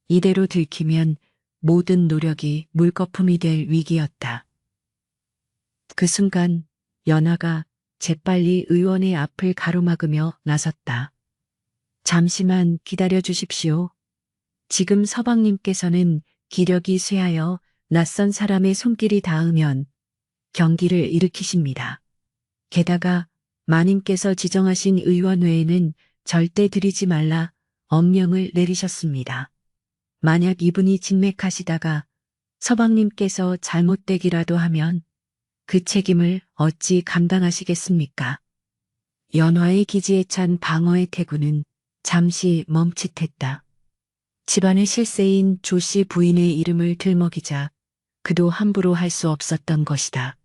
이대로 들키면 모든 노력이 물거품이 될 위기였다. 그 순간 연화가 재빨리 의원의 앞을 가로막으며 나섰다. 잠시만 기다려 주십시오. 지금 서방님께서는 기력이 쇠하여 낯선 사람의 손길이 닿으면 경기를 일으키십니다. 게다가 마님께서 지정하신 의원 외에는 절대 들이지 말라 엄명을 내리셨습니다. 만약 이분이 진맥하시다가 서방님께서 잘못되기라도 하면 그 책임을 어찌 감당하시겠습니까? 연화의 기지에 찬 방어의 태구는 잠시 멈칫했다. 집안의 실세인 조씨 부인의 이름을 들먹이자 그도 함부로 할 수 없었던 것이다.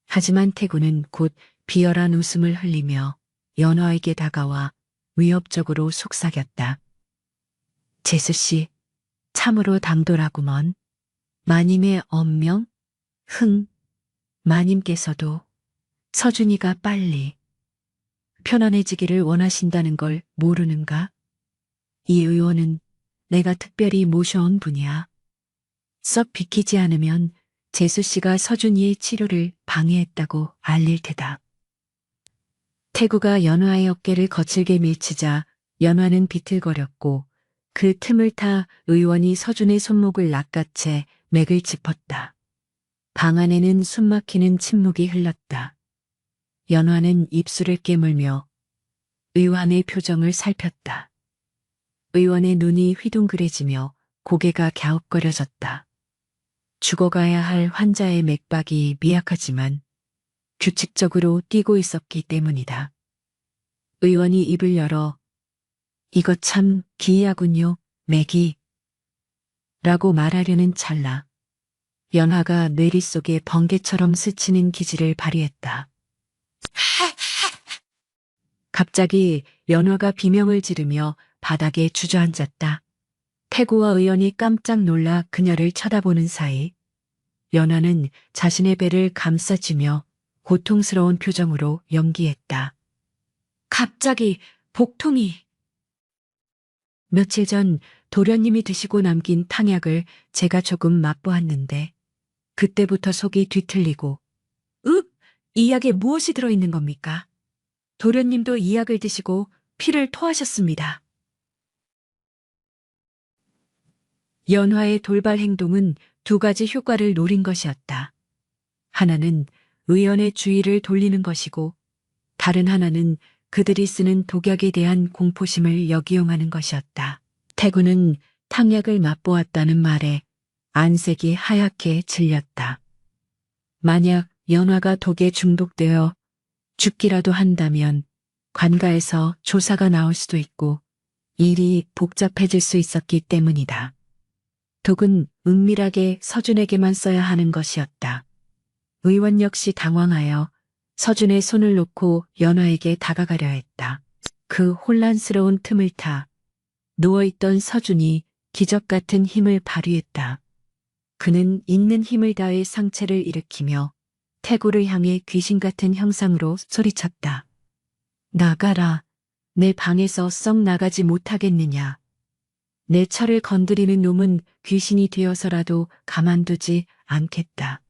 하지만 태구는 곧 비열한 웃음을 흘리며 연화에게 다가와 위협적으로 속삭였다. 재수씨, 참으로 당돌하구먼. 마님의 엄명? 흥, 마님께서도 서준이가 빨리 편안해지기를 원하신다는 걸 모르는가? 이 의원은 내가 특별히 모셔온 분이야. 썩 비키지 않으면 재수씨가 서준이의 치료를 방해했다고 알릴 테다. 태구가 연화의 어깨를 거칠게 밀치자 연화는 비틀거렸고 그 틈을 타 의원이 서준의 손목을 낚아채 맥을 짚었다. 방 안에는 숨막히는 침묵이 흘렀다. 연화는 입술을 깨물며 의원의 표정을 살폈다. 의원의 눈이 휘둥그레지며 고개가 갸웃거려졌다. 죽어가야 할 환자의 맥박이 미약하지만 규칙적으로 뛰고 있었기 때문이다. 의원이 입을 열어 이거 참 기이하군요, 맥이. 라고 말하려는 찰나 연화가 뇌리 속에 번개처럼 스치는 기지를 발휘했다. 갑자기 연화가 비명을 지르며 바닥에 주저앉았다. 태구와 의원이 깜짝 놀라 그녀를 쳐다보는 사이 연화는 자신의 배를 감싸쥐며 고통스러운 표정으로 연기했다. 갑자기 복통이. 며칠 전 도련님이 드시고 남긴 탕약을 제가 조금 맛보았는데 그때부터 속이 뒤틀리고 이 약에 무엇이 들어있는 겁니까? 도련님도 이 약을 드시고 피를 토하셨습니다. 연화의 돌발 행동은 두 가지 효과를 노린 것이었다. 하나는 의원의 주의를 돌리는 것이고 다른 하나는 그들이 쓰는 독약에 대한 공포심을 역이용하는 것이었다. 태구는 탕약을 맛보았다는 말에 안색이 하얗게 질렸다. 만약 연화가 독에 중독되어 죽기라도 한다면 관가에서 조사가 나올 수도 있고 일이 복잡해질 수 있었기 때문이다. 독은 은밀하게 서준에게만 써야 하는 것이었다. 의원 역시 당황하여 서준의 손을 놓고 연화에게 다가가려 했다. 그 혼란스러운 틈을 타 누워있던 서준이 기적 같은 힘을 발휘했다. 그는 있는 힘을 다해 상체를 일으키며 태구를 향해 귀신 같은 형상으로 소리쳤다. 나가라. 내 방에서 썩 나가지 못하겠느냐. 내 철을 건드리는 놈은 귀신이 되어서라도 가만두지 않겠다.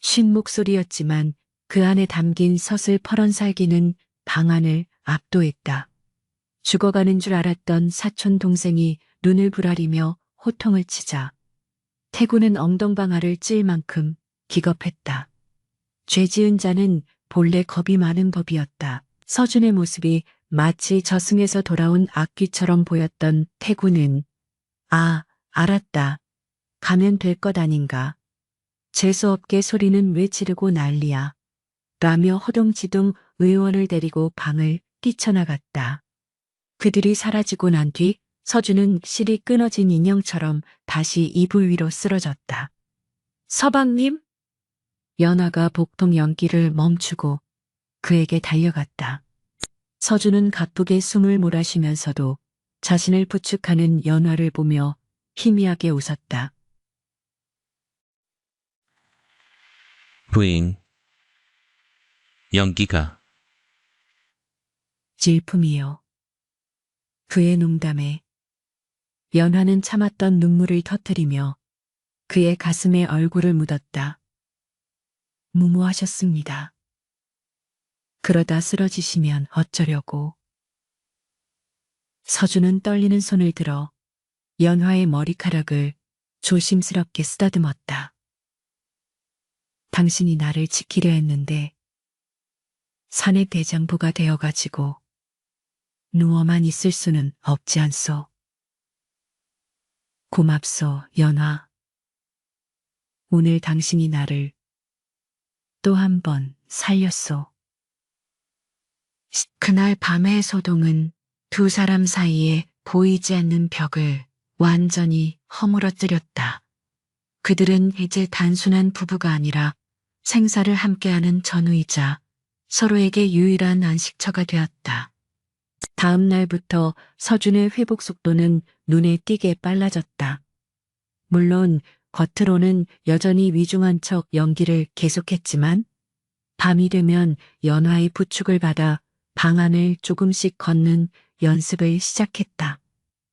쉰 목소리였지만 그 안에 담긴 서슬퍼런 살기는 방안을 압도했다. 죽어가는 줄 알았던 사촌 동생이 눈을 부라리며 호통을 치자 태구는 엉덩방아를 찔 만큼 기겁했다. 죄 지은 자는 본래 겁이 많은 법이었다. 서준의 모습이 마치 저승에서 돌아온 악귀처럼 보였던 태구는 아, 알았다. 가면 될 것 아닌가. 재수없게 소리는 왜 지르고 난리야. 라며 허둥지둥 의원을 데리고 방을 뛰쳐나갔다. 그들이 사라지고 난 뒤 서준은 실이 끊어진 인형처럼 다시 이불 위로 쓰러졌다. 서방님? 연화가 복통 연기를 멈추고 그에게 달려갔다. 서준은 가쁘게 숨을 몰아쉬면서도 자신을 부축하는 연화를 보며 희미하게 웃었다. 부인, 연기가 질품이요. 그의 농담에 연화는 참았던 눈물을 터뜨리며 그의 가슴에 얼굴을 묻었다. 무모하셨습니다. 그러다 쓰러지시면 어쩌려고. 서준은 떨리는 손을 들어 연화의 머리카락을 조심스럽게 쓰다듬었다. 당신이 나를 지키려 했는데 산의 대장부가 되어가지고 누워만 있을 수는 없지 않소. 고맙소, 연화. 오늘 당신이 나를 또 한 번 살렸소. 그날 밤의 소동은 두 사람 사이에 보이지 않는 벽을 완전히 허물어뜨렸다. 그들은 이제 단순한 부부가 아니라 생사를 함께하는 전우이자 서로에게 유일한 안식처가 되었다. 다음 날부터 서준의 회복 속도는 눈에 띄게 빨라졌다. 물론 겉으로는 여전히 위중한 척 연기를 계속했지만 밤이 되면 연화의 부축을 받아 방안을 조금씩 걷는 연습을 시작했다.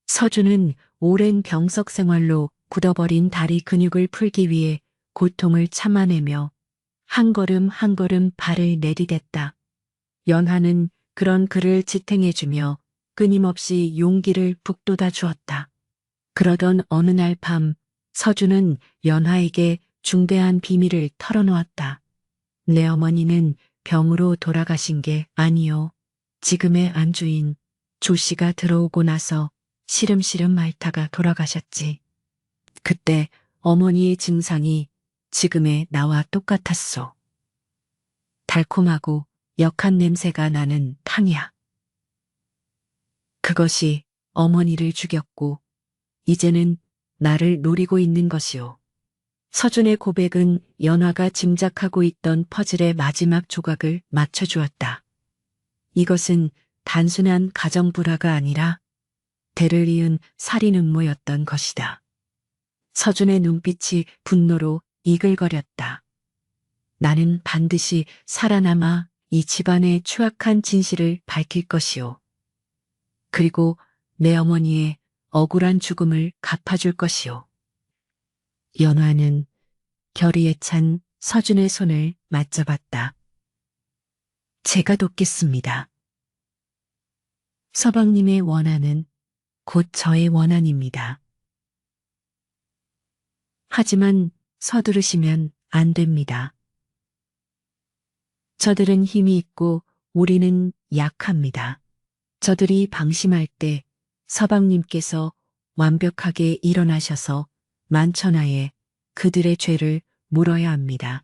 서준은 오랜 병석 생활로 굳어버린 다리 근육을 풀기 위해 고통을 참아내며 한 걸음 한 걸음 발을 내디뎠다. 연화는 그런 그를 지탱해주며 끊임없이 용기를 북돋아 주었다. 그러던 어느 날 밤 서준은 연화에게 중대한 비밀을 털어놓았다. 내 어머니는 병으로 돌아가신 게 아니요. 지금의 안주인 조 씨가 들어오고 나서 시름시름 앓다가 돌아가셨지. 그때 어머니의 증상이 지금의 나와 똑같았소. 달콤하고 역한 냄새가 나는 탕이야. 그것이 어머니를 죽였고 이제는 나를 노리고 있는 것이오. 서준의 고백은 연화가 짐작하고 있던 퍼즐의 마지막 조각을 맞춰주었다. 이것은 단순한 가정 불화가 아니라 대를 이은 살인 음모였던 것이다. 서준의 눈빛이 분노로 이글거렸다. 나는 반드시 살아남아 이 집안의 추악한 진실을 밝힐 것이오. 그리고 내 어머니의 억울한 죽음을 갚아줄 것이오. 연화는 결의에 찬 서준의 손을 맞잡았다. 제가 돕겠습니다. 서방님의 원한은 곧 저의 원한입니다. 하지만 서두르시면 안 됩니다. 저들은 힘이 있고 우리는 약합니다. 저들이 방심할 때 서방님께서 완벽하게 일어나셔서 만천하에 그들의 죄를 물어야 합니다.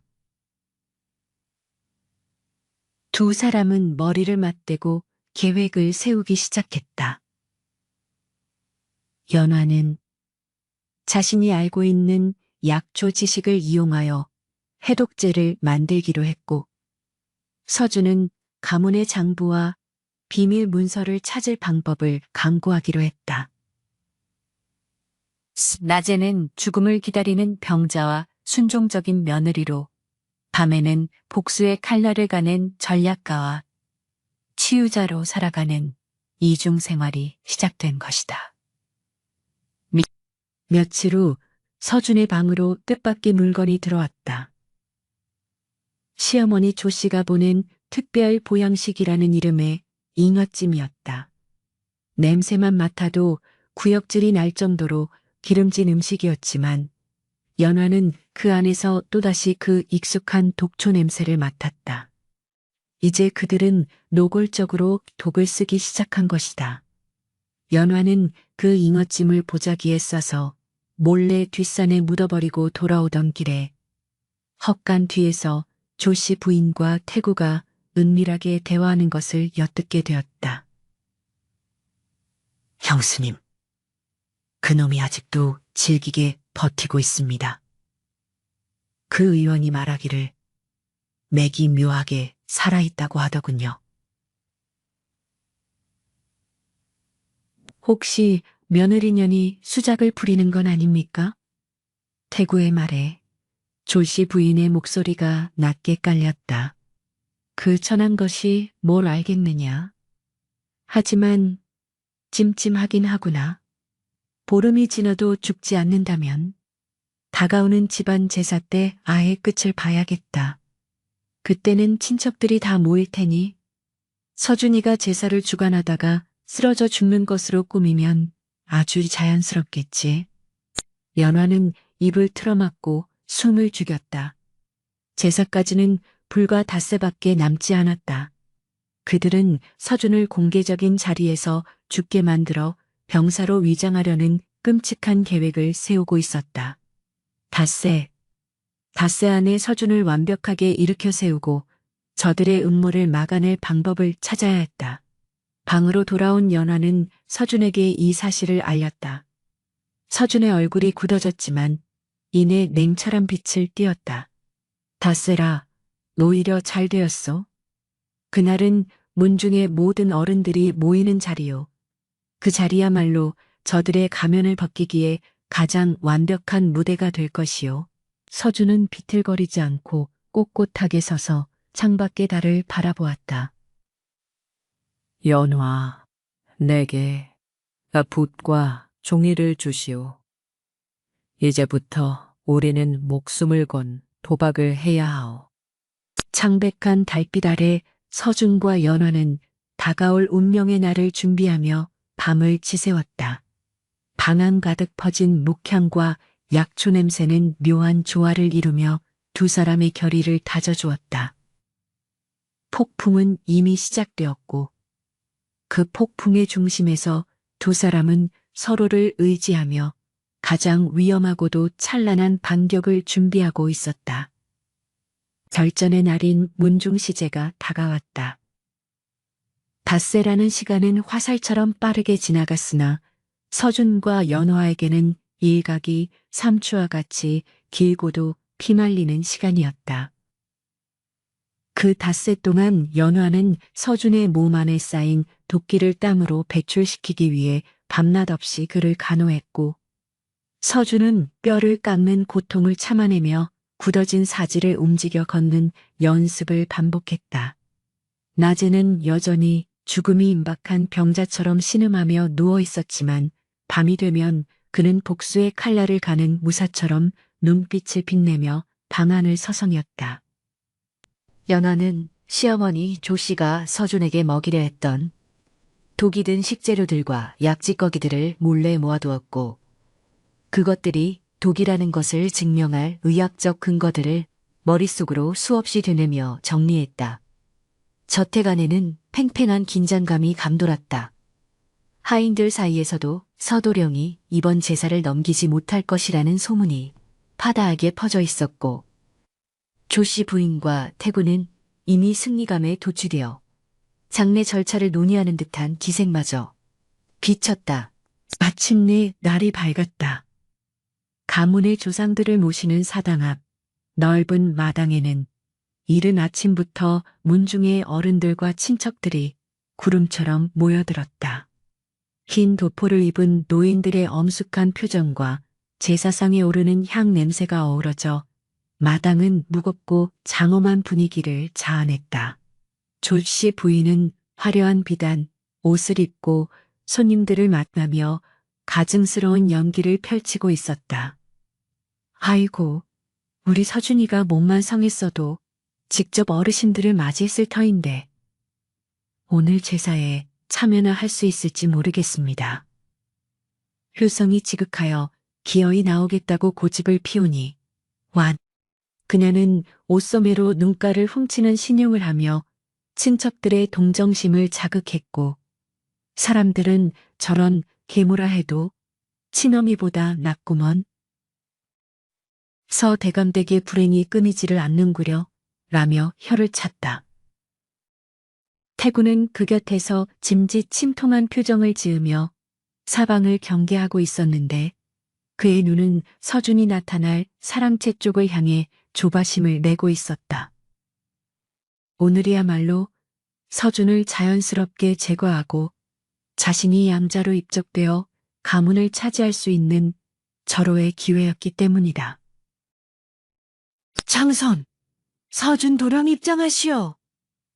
두 사람은 머리를 맞대고 계획을 세우기 시작했다. 연화는 자신이 알고 있는 약초 지식을 이용하여 해독제를 만들기로 했고, 서준은 가문의 장부와 비밀 문서를 찾을 방법을 강구하기로 했다. 낮에는 죽음을 기다리는 병자와 순종적인 며느리로, 밤에는 복수의 칼날을 가는 전략가와 치유자로 살아가는 이중 생활이 시작된 것이다. 며칠 후 서준의 방으로 뜻밖의 물건이 들어왔다. 시어머니 조 씨가 보낸 특별 보양식이라는 이름의 잉어찜이었다. 냄새만 맡아도 구역질이 날 정도로 기름진 음식이었지만 연화는 그 안에서 또다시 그 익숙한 독초 냄새를 맡았다. 이제 그들은 노골적으로 독을 쓰기 시작한 것이다. 연화는 그 잉어찜을 보자기에 싸서 몰래 뒷산에 묻어버리고 돌아오던 길에 헛간 뒤에서 조씨 부인과 태구가 은밀하게 대화하는 것을 엿듣게 되었다. 형수님, 그놈이 아직도 질기게 버티고 있습니다. 그 의원이 말하기를 맥이 묘하게 살아있다고 하더군요. 혹시 며느리년이 수작을 부리는 건 아닙니까? 태구의 말에 조씨 부인의 목소리가 낮게 깔렸다. 그 천한 것이 뭘 알겠느냐. 하지만 찜찜하긴 하구나. 보름이 지나도 죽지 않는다면 다가오는 집안 제사 때 아예 끝을 봐야겠다. 그때는 친척들이 다 모일 테니 서준이가 제사를 주관하다가 쓰러져 죽는 것으로 꾸미면 아주 자연스럽겠지. 연화는 입을 틀어막고 숨을 죽였다. 제사까지는 불과 닷새밖에 남지 않았다. 그들은 서준을 공개적인 자리에서 죽게 만들어 병사로 위장하려는 끔찍한 계획을 세우고 있었다. 닷새 안에 서준을 완벽하게 일으켜 세우고 저들의 음모를 막아낼 방법을 찾아야 했다. 방으로 돌아온 연화는 서준에게 이 사실을 알렸다. 서준의 얼굴이 굳어졌지만 이내 냉철한 빛을 띄었다. 닷새라, 오히려 잘 되었소. 그날은 문중의 모든 어른들이 모이는 자리요. 그 자리야말로 저들의 가면을 벗기기에 가장 완벽한 무대가 될 것이요. 서준은 비틀거리지 않고 꼿꼿하게 서서 창밖의 달을 바라보았다. 연화, 내게 붓과 종이를 주시오. 이제부터 우리는 목숨을 건 도박을 해야 하오. 창백한 달빛 아래 서준과 연화는 다가올 운명의 날을 준비하며 밤을 지새웠다. 방 안 가득 퍼진 묵향과 약초 냄새는 묘한 조화를 이루며 두 사람의 결의를 다져주었다. 폭풍은 이미 시작되었고 그 폭풍의 중심에서 두 사람은 서로를 의지하며 가장 위험하고도 찬란한 반격을 준비하고 있었다. 결전의 날인 문중시제가 다가왔다. 닷새라는 시간은 화살처럼 빠르게 지나갔으나 서준과 연화에게는 일각이 삼추와 같이 길고도 피말리는 시간이었다. 그 닷새 동안 연화는 서준의 몸 안에 쌓인 도끼를 땀으로 배출시키기 위해 밤낮 없이 그를 간호했고 서준은 뼈를 깎는 고통을 참아내며 굳어진 사지를 움직여 걷는 연습을 반복했다. 낮에는 여전히 죽음이 임박한 병자처럼 신음하며 누워 있었지만 밤이 되면 그는 복수의 칼날을 가는 무사처럼 눈빛을 빛내며 방 안을 서성였다. 연화는 시어머니 조 씨가 서준에게 먹이려 했던 독이 든 식재료들과 약지거기들을 몰래 모아두었고 그것들이 독이라는 것을 증명할 의학적 근거들을 머릿속으로 수없이 되뇌며 정리했다. 저택 안에는 팽팽한 긴장감이 감돌았다. 하인들 사이에서도 서도령이 이번 제사를 넘기지 못할 것이라는 소문이 파다하게 퍼져 있었고 조씨 부인과 태구는 이미 승리감에 도취되어 장례 절차를 논의하는 듯한 기색마저 비쳤다. 마침내 날이 밝았다. 가문의 조상들을 모시는 사당 앞 넓은 마당에는 이른 아침부터 문중의 어른들과 친척들이 구름처럼 모여들었다. 흰 도포를 입은 노인들의 엄숙한 표정과 제사상에 오르는 향 냄새가 어우러져 마당은 무겁고 장엄한 분위기를 자아냈다. 조씨 부인은 화려한 비단, 옷을 입고 손님들을 만나며 가증스러운 연기를 펼치고 있었다. 아이고, 우리 서준이가 몸만 성했어도 직접 어르신들을 맞이했을 터인데 오늘 제사에 참여나 할 수 있을지 모르겠습니다. 효성이 지극하여 기어이 나오겠다고 고집을 피우니 완. 그녀는 옷소매로 눈가를 훔치는 신용을 하며 친척들의 동정심을 자극했고 사람들은 저런 계모라 해도 친어미보다 낫구먼. 서대감댁의 불행이 끊이지를 않는구려 라며 혀를 찼다. 태구는 그 곁에서 짐짓 침통한 표정을 지으며 사방을 경계하고 있었는데 그의 눈은 서준이 나타날 사랑채 쪽을 향해 조바심을 내고 있었다. 오늘이야말로 서준을 자연스럽게 제거하고 자신이 양자로 입적되어 가문을 차지할 수 있는 절호의 기회였기 때문이다. 장선! 서준 도령 입장하시오!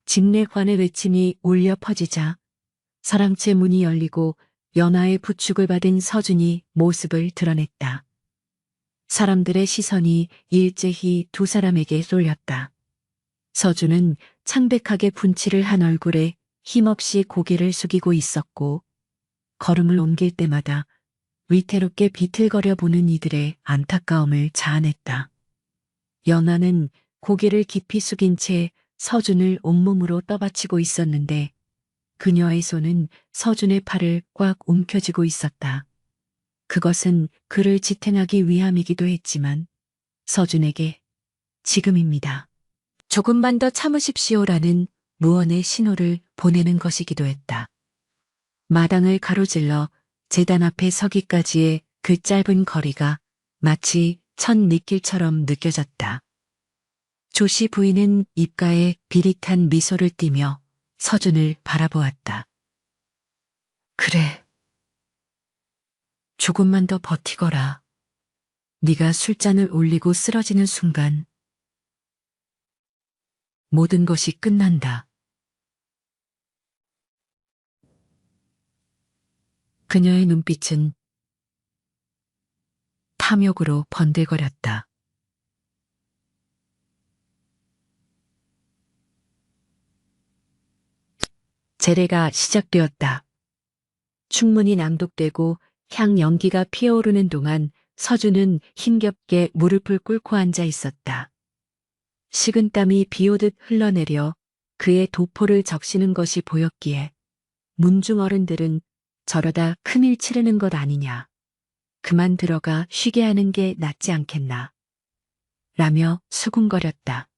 집내관의 외침이 울려 퍼지자 사랑채 문이 열리고 연하의 부축을 받은 서준이 모습을 드러냈다. 사람들의 시선이 일제히 두 사람에게 쏠렸다. 서준은 창백하게 분칠을 한 얼굴에 힘없이 고개를 숙이고 있었고 걸음을 옮길 때마다 위태롭게 비틀거려 보는 이들의 안타까움을 자아냈다. 연하는 고개를 깊이 숙인 채 서준을 온몸으로 떠받치고 있었는데 그녀의 손은 서준의 팔을 꽉 움켜쥐고 있었다. 그것은 그를 지탱하기 위함이기도 했지만 서준에게 지금입니다. 조금만 더 참으십시오라는 무언의 신호를 보내는 것이기도 했다. 마당을 가로질러 제단 앞에 서기까지의 그 짧은 거리가 마치 첫 밑길처럼 느껴졌다. 조씨 부인은 입가에 비릿한 미소를 띠며 서준을 바라보았다. 그래. 조금만 더 버티거라. 네가 술잔을 올리고 쓰러지는 순간 모든 것이 끝난다. 그녀의 눈빛은 탐욕으로 번들거렸다. 제례가 시작되었다. 충문이 낭독되고 향 연기가 피어오르는 동안 서준은 힘겹게 무릎을 꿇고 앉아 있었다. 식은땀이 비오듯 흘러내려 그의 도포를 적시는 것이 보였기에 문중 어른들은 저러다 큰일 치르는 것 아니냐. 그만 들어가 쉬게 하는 게 낫지 않겠나. 라며 수군거렸다.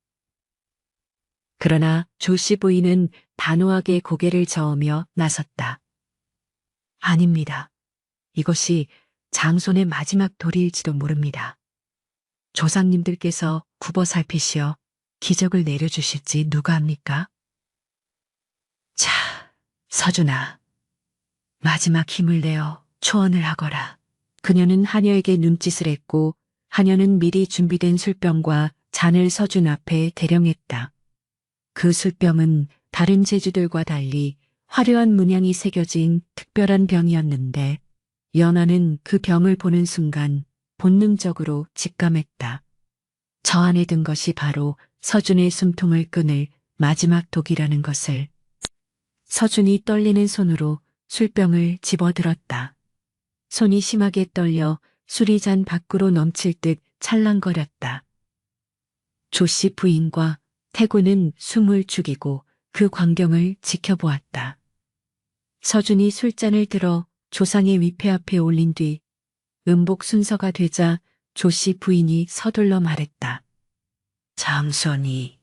그러나 조씨 부인은 단호하게 고개를 저으며 나섰다. 아닙니다. 이것이 장손의 마지막 도리일지도 모릅니다. 조상님들께서 굽어 살피시어 기적을 내려주실지 누가 합니까? 자, 서준아. 마지막 힘을 내어 초언을 하거라. 그녀는 하녀에게 눈짓을 했고 하녀는 미리 준비된 술병과 잔을 서준 앞에 대령했다. 그 술병은 다른 제주들과 달리 화려한 문양이 새겨진 특별한 병이었는데 연하는 그 병을 보는 순간 본능적으로 직감했다. 저 안에 든 것이 바로 서준의 숨통을 끊을 마지막 독이라는 것을. 서준이 떨리는 손으로 술병을 집어들었다. 손이 심하게 떨려 술이 잔 밖으로 넘칠 듯 찰랑거렸다. 조씨 부인과 태구는 숨을 죽이고 그 광경을 지켜보았다. 서준이 술잔을 들어 조상의 위패 앞에 올린 뒤 음복 순서가 되자 조씨 부인이 서둘러 말했다. 장손이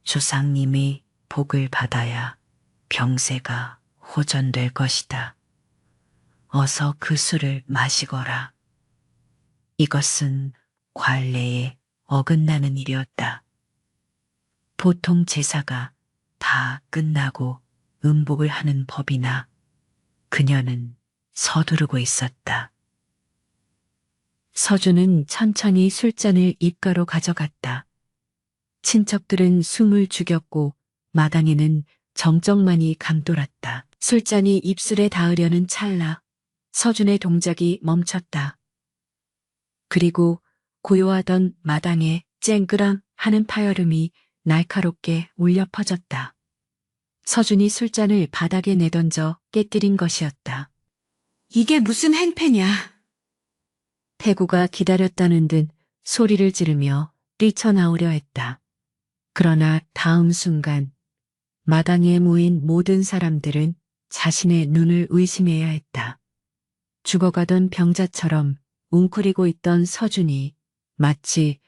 조상님의 복을 받아야 병세가 호전될 것이다. 어서 그 술을 마시거라. 이것은 관례에 어긋나는 일이었다. 보통 제사가 다 끝나고 음복을 하는 법이나 그녀는 서두르고 있었다. 서준은 천천히 술잔을 입가로 가져갔다. 친척들은 숨을 죽였고 마당에는 정적만이 감돌았다. 술잔이 입술에 닿으려는 찰나 서준의 동작이 멈췄다. 그리고 고요하던 마당에 쨍그랑 하는 파열음이 날카롭게 울려 퍼졌다. 서준이 술잔을 바닥에 내던져 깨뜨린 것이었다. 이게 무슨 행패냐? 태구가 기다렸다는 듯 소리를 지르며 뛰쳐나오려 했다. 그러나 다음 순간 마당에 모인 모든 사람들은 자신의 눈을 의심해야 했다. 죽어가던 병자처럼 웅크리고 있던 서준이 마치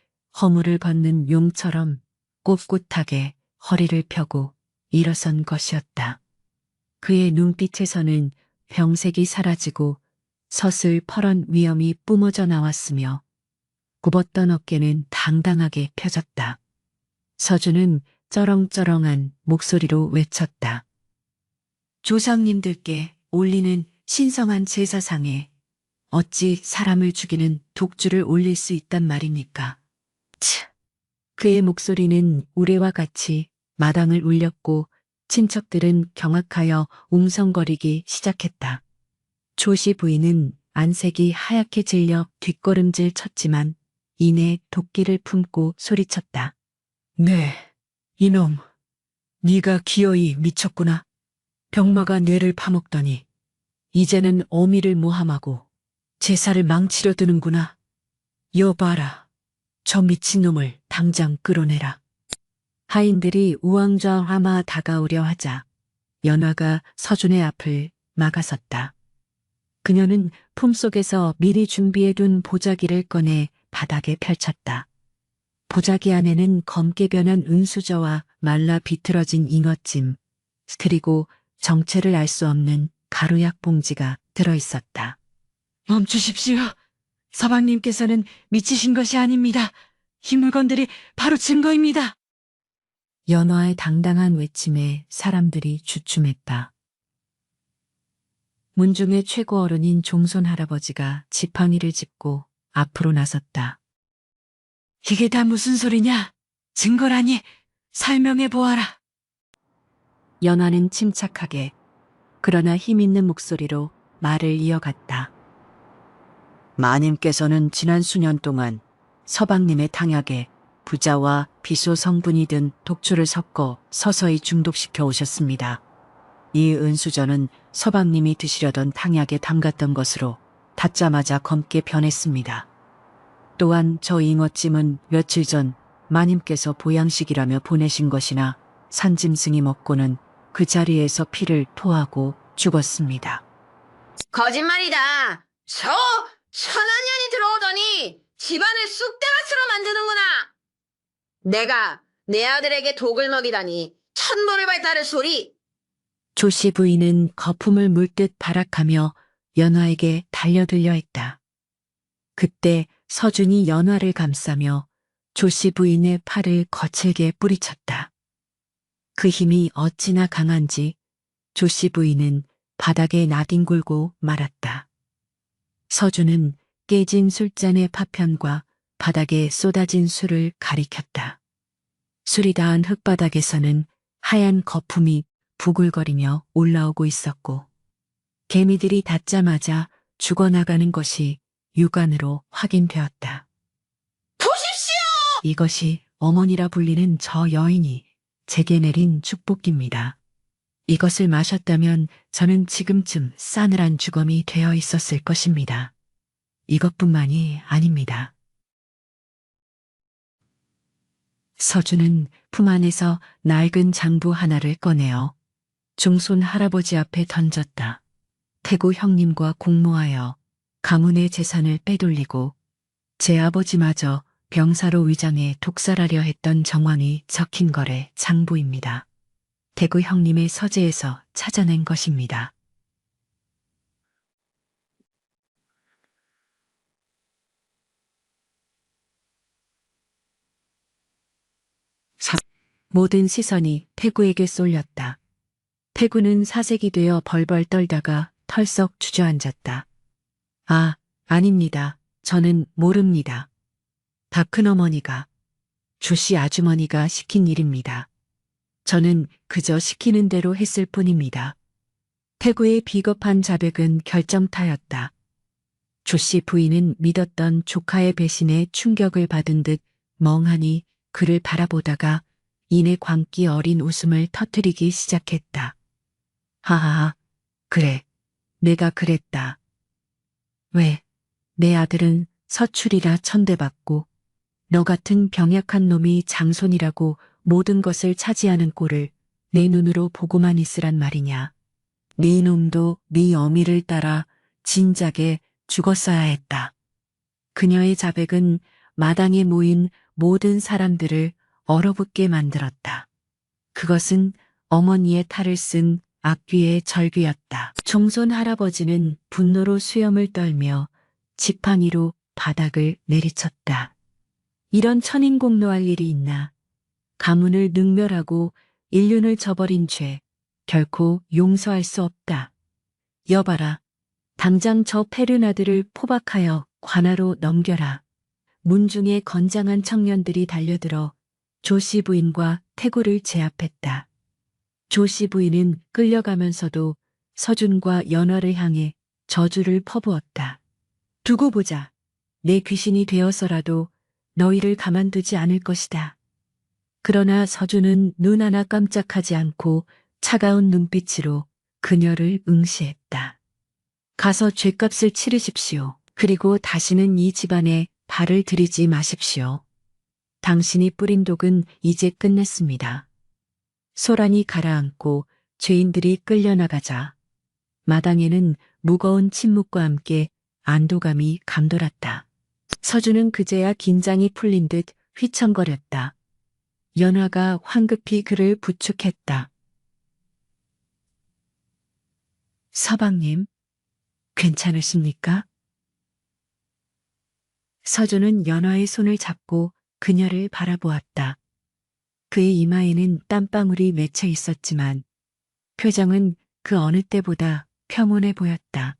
허물을 벗는 용처럼 꼿꼿하게 허리를 펴고 일어선 것이었다. 그의 눈빛에서는 병색이 사라지고 서슬퍼런 위엄이 뿜어져 나왔으며 굽었던 어깨는 당당하게 펴졌다. 서준은 쩌렁쩌렁한 목소리로 외쳤다. 조상님들께 올리는 신성한 제사상에 어찌 사람을 죽이는 독주를 올릴 수 있단 말입니까? 치! 그의 목소리는 우레와 같이 마당을 울렸고 친척들은 경악하여 웅성거리기 시작했다. 조씨 부인은 안색이 하얗게 질려 뒷걸음질 쳤지만 이내 도끼를 품고 소리쳤다. 네, 이놈, 네가 기어이 미쳤구나. 병마가 뇌를 파먹더니 이제는 어미를 모함하고 제사를 망치려 드는구나. 여봐라, 저 미친놈을 당장 끌어내라. 하인들이 우왕좌왕하마 다가오려 하자 연화가 서준의 앞을 막아섰다. 그녀는 품속에서 미리 준비해둔 보자기를 꺼내 바닥에 펼쳤다. 보자기 안에는 검게 변한 은수저와 말라 비틀어진 잉어찜, 그리고 정체를 알 수 없는 가루약 봉지가 들어있었다. 멈추십시오. 서방님께서는 미치신 것이 아닙니다. 이 물건들이 바로 증거입니다. 연화의 당당한 외침에 사람들이 주춤했다. 문중의 최고 어른인 종손 할아버지가 지팡이를 짚고 앞으로 나섰다. 이게 다 무슨 소리냐? 증거라니 설명해 보아라. 연화는 침착하게 그러나 힘있는 목소리로 말을 이어갔다. 마님께서는 지난 수년 동안 서방님의 탕약에 부자와 비소 성분이 든 독초를 섞어 서서히 중독시켜 오셨습니다. 이 은수저는 서방님이 드시려던 탕약에 담갔던 것으로 닫자마자 검게 변했습니다. 또한 저 잉어찜은 며칠 전 마님께서 보양식이라며 보내신 것이나 산짐승이 먹고는 그 자리에서 피를 토하고 죽었습니다. 거짓말이다. 저 천한년이 들어오더니 집안을 쑥대밭으로 만드는구나. 내가 내 아들에게 독을 먹이다니 천벌을 받다를 소리. 조씨 부인은 거품을 물듯 발악하며 연화에게 달려들려 했다. 그때 서준이 연화를 감싸며 조씨 부인의 팔을 거칠게 뿌리쳤다. 그 힘이 어찌나 강한지 조씨 부인은 바닥에 나뒹굴고 말았다. 서준은 깨진 술잔의 파편과 바닥에 쏟아진 술을 가리켰다. 술이 닿은 흙바닥에서는 하얀 거품이 부글거리며 올라오고 있었고 개미들이 닿자마자 죽어나가는 것이 육안으로 확인되었다. 보십시오! 이것이 어머니라 불리는 저 여인이 제게 내린 축복입니다. 이것을 마셨다면 저는 지금쯤 싸늘한 주검이 되어 있었을 것입니다. 이것뿐만이 아닙니다. 서준은 품 안에서 낡은 장부 하나를 꺼내어 중손 할아버지 앞에 던졌다. 태구 형님과 공모하여 가문의 재산을 빼돌리고 제 아버지마저 병사로 위장해 독살하려 했던 정황이 적힌 거래 장부입니다. 태구 형님의 서재에서 찾아낸 것입니다. 모든 시선이 태구에게 쏠렸다. 태구는 사색이 되어 벌벌 떨다가 털썩 주저앉았다. 아, 아닙니다. 저는 모릅니다. 다 큰어머니가, 조씨 아주머니가 시킨 일입니다. 저는 그저 시키는 대로 했을 뿐입니다. 태구의 비겁한 자백은 결정타였다. 조씨 부인은 믿었던 조카의 배신에 충격을 받은 듯 멍하니 그를 바라보다가 이내 광기 어린 웃음을 터뜨리기 시작했다. 하하하, 그래, 내가 그랬다. 왜, 내 아들은 서출이라 천대받고 너 같은 병약한 놈이 장손이라고 모든 것을 차지하는 꼴을 내 눈으로 보고만 있으란 말이냐. 네 놈도 네 어미를 따라 진작에 죽었어야 했다. 그녀의 자백은 마당에 모인 모든 사람들을 얼어붙게 만들었다. 그것은 어머니의 탈을 쓴 악귀의 절규였다. 종손 할아버지는 분노로 수염을 떨며 지팡이로 바닥을 내리쳤다. 이런 천인공노할 일이 있나. 가문을 능멸하고 인륜을 저버린 죄 결코 용서할 수 없다. 여봐라. 당장 저 페르나드를 포박하여 관하로 넘겨라. 문중의 건장한 청년들이 달려들어 조씨 부인과 태구를 제압했다. 조씨 부인은 끌려가면서도 서준과 연화를 향해 저주를 퍼부었다. 두고 보자. 내 귀신이 되어서라도 너희를 가만두지 않을 것이다. 그러나 서준은 눈 하나 깜짝하지 않고 차가운 눈빛으로 그녀를 응시했다. 가서 죗값을 치르십시오. 그리고 다시는 이 집안에 발을 들이지 마십시오. 당신이 뿌린 독은 이제 끝냈습니다. 소란이 가라앉고 죄인들이 끌려나가자 마당에는 무거운 침묵과 함께 안도감이 감돌았다. 서준은 그제야 긴장이 풀린 듯 휘청거렸다. 연화가 황급히 그를 부축했다. 서방님, 괜찮으십니까? 서준은 연화의 손을 잡고 그녀를 바라보았다. 그의 이마에는 땀방울이 맺혀 있었지만 표정은 그 어느 때보다 평온해 보였다.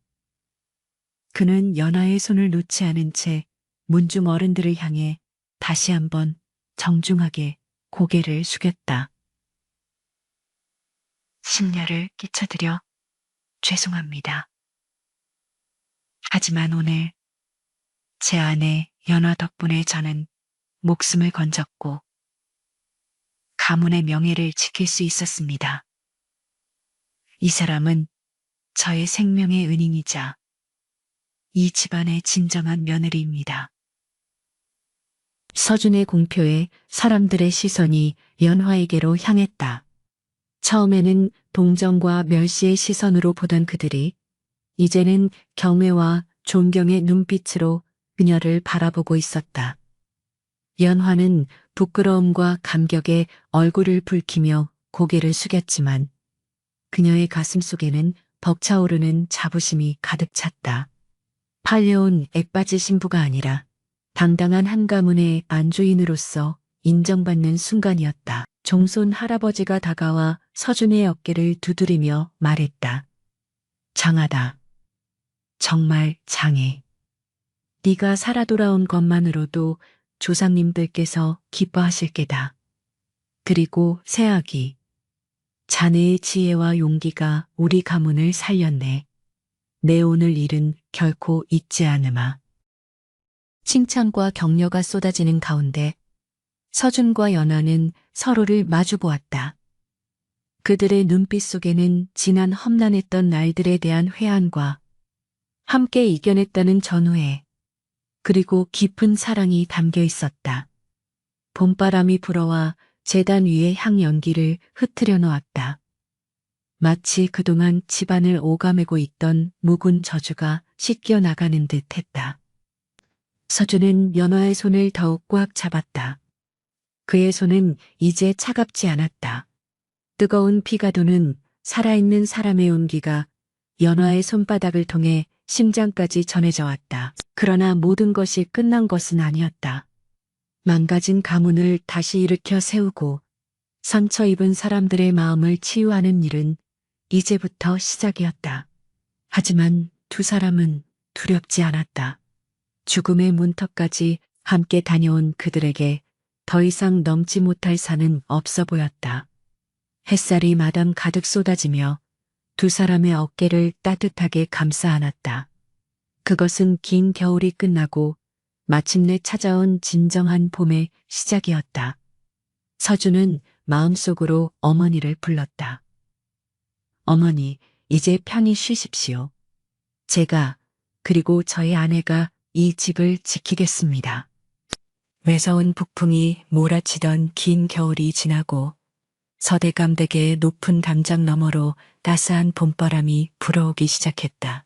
그는 연화의 손을 놓지 않은 채 문중 어른들을 향해 다시 한번 정중하게 고개를 숙였다. 심려를 끼쳐드려 죄송합니다. 하지만 오늘 제 아내 연화 덕분에 저는 목숨을 건졌고 가문의 명예를 지킬 수 있었습니다. 이 사람은 저의 생명의 은인이자 이 집안의 진정한 며느리입니다. 서준의 공표에 사람들의 시선이 연화에게로 향했다. 처음에는 동정과 멸시의 시선으로 보던 그들이 이제는 경외와 존경의 눈빛으로 그녀를 바라보고 있었다. 연화는 부끄러움과 감격에 얼굴을 붉히며 고개를 숙였지만 그녀의 가슴 속에는 벅차오르는 자부심이 가득 찼다. 팔려온 액바지 신부가 아니라 당당한 한 가문의 안주인으로서 인정받는 순간이었다. 종손 할아버지가 다가와 서준의 어깨를 두드리며 말했다. 장하다. 정말 장해. 네가 살아 돌아온 것만으로도 조상님들께서 기뻐하실 게다. 그리고 새아기. 자네의 지혜와 용기가 우리 가문을 살렸네. 내 오늘 일은 결코 잊지 않으마. 칭찬과 격려가 쏟아지는 가운데 서준과 연화는 서로를 마주보았다. 그들의 눈빛 속에는 지난 험난했던 날들에 대한 회한과 함께 이겨냈다는 전후회, 그리고 깊은 사랑이 담겨 있었다. 봄바람이 불어와 제단 위의 향연기를 흩트려 놓았다. 마치 그동안 집안을 오가매고 있던 묵은 저주가 씻겨 나가는 듯 했다. 서준은 연화의 손을 더욱 꽉 잡았다. 그의 손은 이제 차갑지 않았다. 뜨거운 피가 도는 살아있는 사람의 온기가 연화의 손바닥을 통해 심장까지 전해져 왔다. 그러나 모든 것이 끝난 것은 아니었다. 망가진 가문을 다시 일으켜 세우고 상처 입은 사람들의 마음을 치유하는 일은 이제부터 시작이었다. 하지만 두 사람은 두렵지 않았다. 죽음의 문턱까지 함께 다녀온 그들에게 더 이상 넘지 못할 산은 없어 보였다. 햇살이 마당 가득 쏟아지며 두 사람의 어깨를 따뜻하게 감싸 안았다. 그것은 긴 겨울이 끝나고 마침내 찾아온 진정한 봄의 시작이었다. 서준은 마음속으로 어머니를 불렀다. 어머니, 이제 편히 쉬십시오. 제가, 그리고 저희 아내가 이 집을 지키겠습니다. 매서운 북풍이 몰아치던 긴 겨울이 지나고 서대감댁의 높은 담장 너머로 따스한 봄바람이 불어오기 시작했다.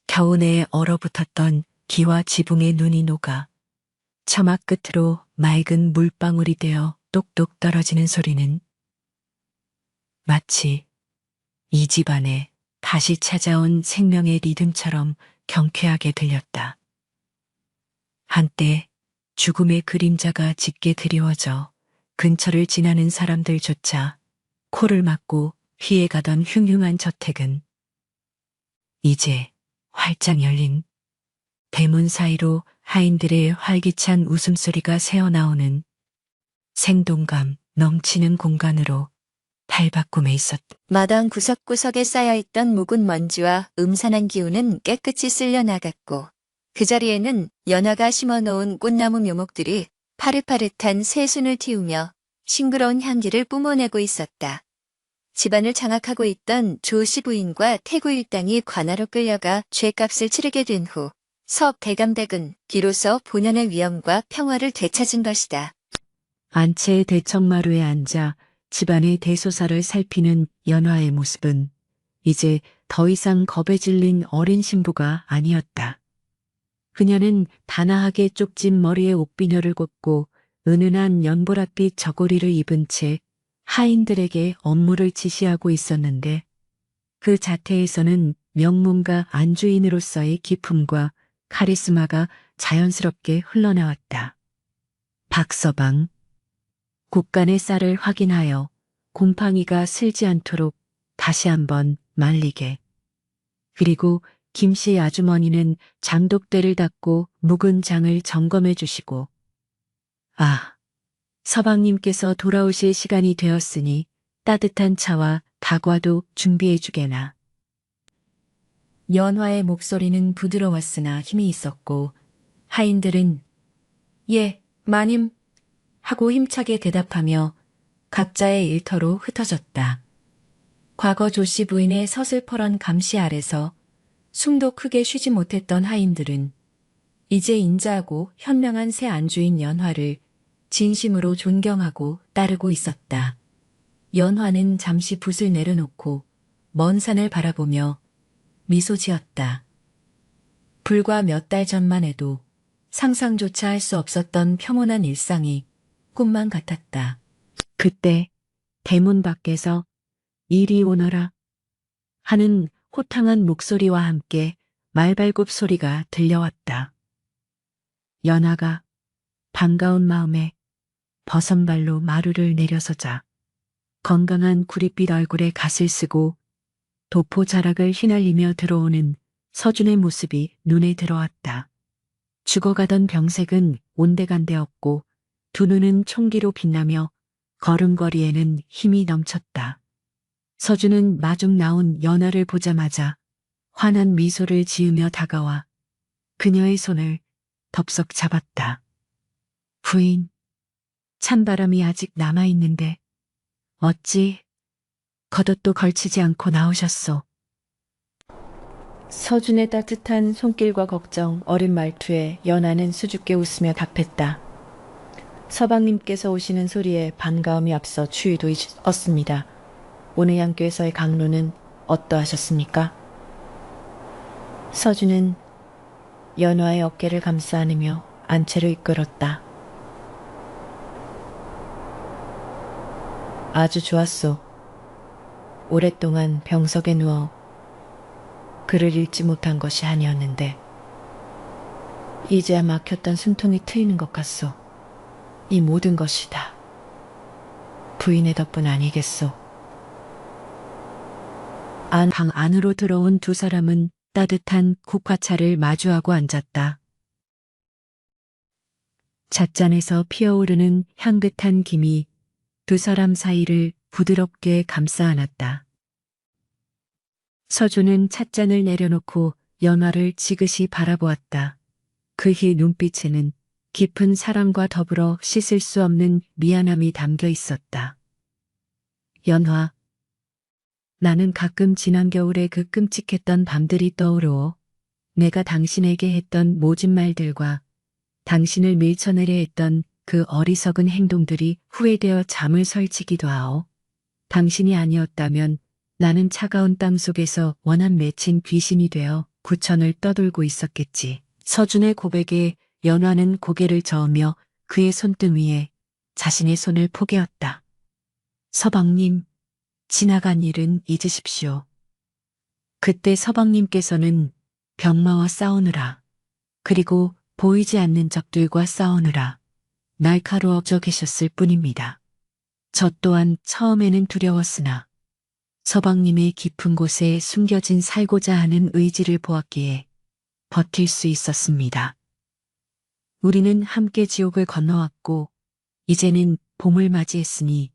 겨우내에 얼어붙었던 기와 지붕의 눈이 녹아 처막 끝으로 맑은 물방울이 되어 똑똑 떨어지는 소리는 마치 이 집안에 다시 찾아온 생명의 리듬처럼 경쾌하게 들렸다. 한때 죽음의 그림자가 짙게 드리워져 근처를 지나는 사람들조차 코를 막고 피해가던 흉흉한 저택은 이제 활짝 열린 대문 사이로 하인들의 활기찬 웃음소리가 새어나오는 생동감 넘치는 공간으로 탈바꿈해 있었다. 마당 구석구석에 쌓여있던 묵은 먼지와 음산한 기운은 깨끗이 쓸려나갔고 그 자리에는 연화가 심어놓은 꽃나무 묘목들이 파릇파릇한 새순을 틔우며 싱그러운 향기를 뿜어내고 있었다. 집안을 장악하고 있던 조씨 부인과 태구 일당이 관하로 끌려가 죗값을 치르게 된 후 섭 대감댁은 비로소 본연의 위엄과 평화를 되찾은 것이다. 안채의 대청마루에 앉아 집안의 대소사를 살피는 연화의 모습은 이제 더 이상 겁에 질린 어린 신부가 아니었다. 그녀는 단아하게 쪽진 머리에 옥비녀를 꽂고 은은한 연보랏빛 저고리를 입은 채 하인들에게 업무를 지시하고 있었는데 그 자태에서는 명문가 안주인으로서의 기품과 카리스마가 자연스럽게 흘러나왔다. 박서방, 국간의 쌀을 확인하여 곰팡이가 슬지 않도록 다시 한번 말리게. 그리고 김씨 아주머니는 장독대를 닫고 묵은 장을 점검해 주시고 아, 서방님께서 돌아오실 시간이 되었으니 따뜻한 차와 다과도 준비해 주게나. 연화의 목소리는 부드러웠으나 힘이 있었고 하인들은 예, 마님 하고 힘차게 대답하며 각자의 일터로 흩어졌다. 과거 조씨 부인의 서슬퍼런 감시 아래서 숨도 크게 쉬지 못했던 하인들은 이제 인자하고 현명한 새 안주인 연화를 진심으로 존경하고 따르고 있었다. 연화는 잠시 붓을 내려놓고 먼 산을 바라보며 미소 지었다. 불과 몇 달 전만 해도 상상조차 할 수 없었던 평온한 일상이 꿈만 같았다. 그때 대문 밖에서 이리 오너라 하는 호탕한 목소리와 함께 말발굽 소리가 들려왔다. 연화가 반가운 마음에 버선발로 마루를 내려서자 건강한 구릿빛 얼굴에 갓을 쓰고 도포 자락을 휘날리며 들어오는 서준의 모습이 눈에 들어왔다. 죽어가던 병색은 온데간데 없고 두 눈은 총기로 빛나며 걸음걸이에는 힘이 넘쳤다. 서준은 마중 나온 연화를 보자마자 환한 미소를 지으며 다가와 그녀의 손을 덥석 잡았다. 부인, 찬바람이 아직 남아있는데 어찌 겉옷도 걸치지 않고 나오셨소. 서준의 따뜻한 손길과 걱정 어린 말투에 연하는 수줍게 웃으며 답했다. 서방님께서 오시는 소리에 반가움이 앞서 추위도 잊었습니다. 오늘 양교에서의 강로는 어떠하셨습니까? 서준은 연화의 어깨를 감싸 안으며 안채로 이끌었다. 아주 좋았소. 오랫동안 병석에 누워 글을 읽지 못한 것이 아니었는데 이제야 막혔던 숨통이 트이는 것 같소. 이 모든 것이 다 부인의 덕분 아니겠소. 방 안으로 들어온 두 사람은 따뜻한 국화차를 마주하고 앉았다. 찻잔에서 피어오르는 향긋한 김이 두 사람 사이를 부드럽게 감싸 안았다. 서준은 찻잔을 내려놓고 연화를 지그시 바라보았다. 그의 눈빛에는 깊은 사랑과 더불어 씻을 수 없는 미안함이 담겨 있었다. 연화. 나는 가끔 지난 겨울의 그 끔찍했던 밤들이 떠오르어 내가 당신에게 했던 모진 말들과 당신을 밀쳐내려 했던 그 어리석은 행동들이 후회되어 잠을 설치기도 하오. 당신이 아니었다면 나는 차가운 땅 속에서 원한 맺힌 귀신이 되어 구천을 떠돌고 있었겠지. 서준의 고백에 연화는 고개를 저으며 그의 손등 위에 자신의 손을 포개었다. 서방님, 지나간 일은 잊으십시오. 그때 서방님께서는 병마와 싸우느라, 그리고 보이지 않는 적들과 싸우느라 날카로워져 계셨을 뿐입니다. 저 또한 처음에는 두려웠으나 서방님의 깊은 곳에 숨겨진 살고자 하는 의지를 보았기에 버틸 수 있었습니다. 우리는 함께 지옥을 건너왔고 이제는 봄을 맞이했으니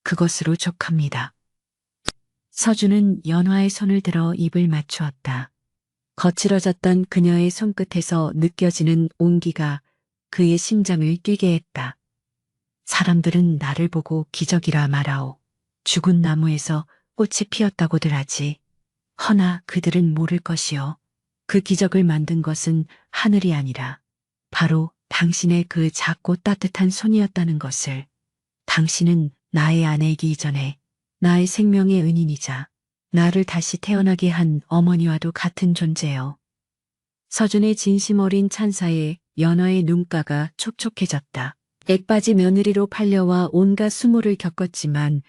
그것으로 족합니다. 서준은 연화의 손을 들어 입을 맞추었다. 거칠어졌던 그녀의 손끝에서 느껴지는 온기가 그의 심장을 뛰게 했다. 사람들은 나를 보고 기적이라 말하오. 죽은 나무에서 꽃이 피었다고들 하지. 허나 그들은 모를 것이요. 그 기적을 만든 것은 하늘이 아니라 바로 당신의 그 작고 따뜻한 손이었다는 것을. 당신은 나의 아내이기 이전에 나의 생명의 은인이자 나를 다시 태어나게 한 어머니와도 같은 존재요. 서준의 진심 어린 찬사에 연화의 눈가가 촉촉해졌다. 액바지 며느리로 팔려와 온갖 수모를 겪었지만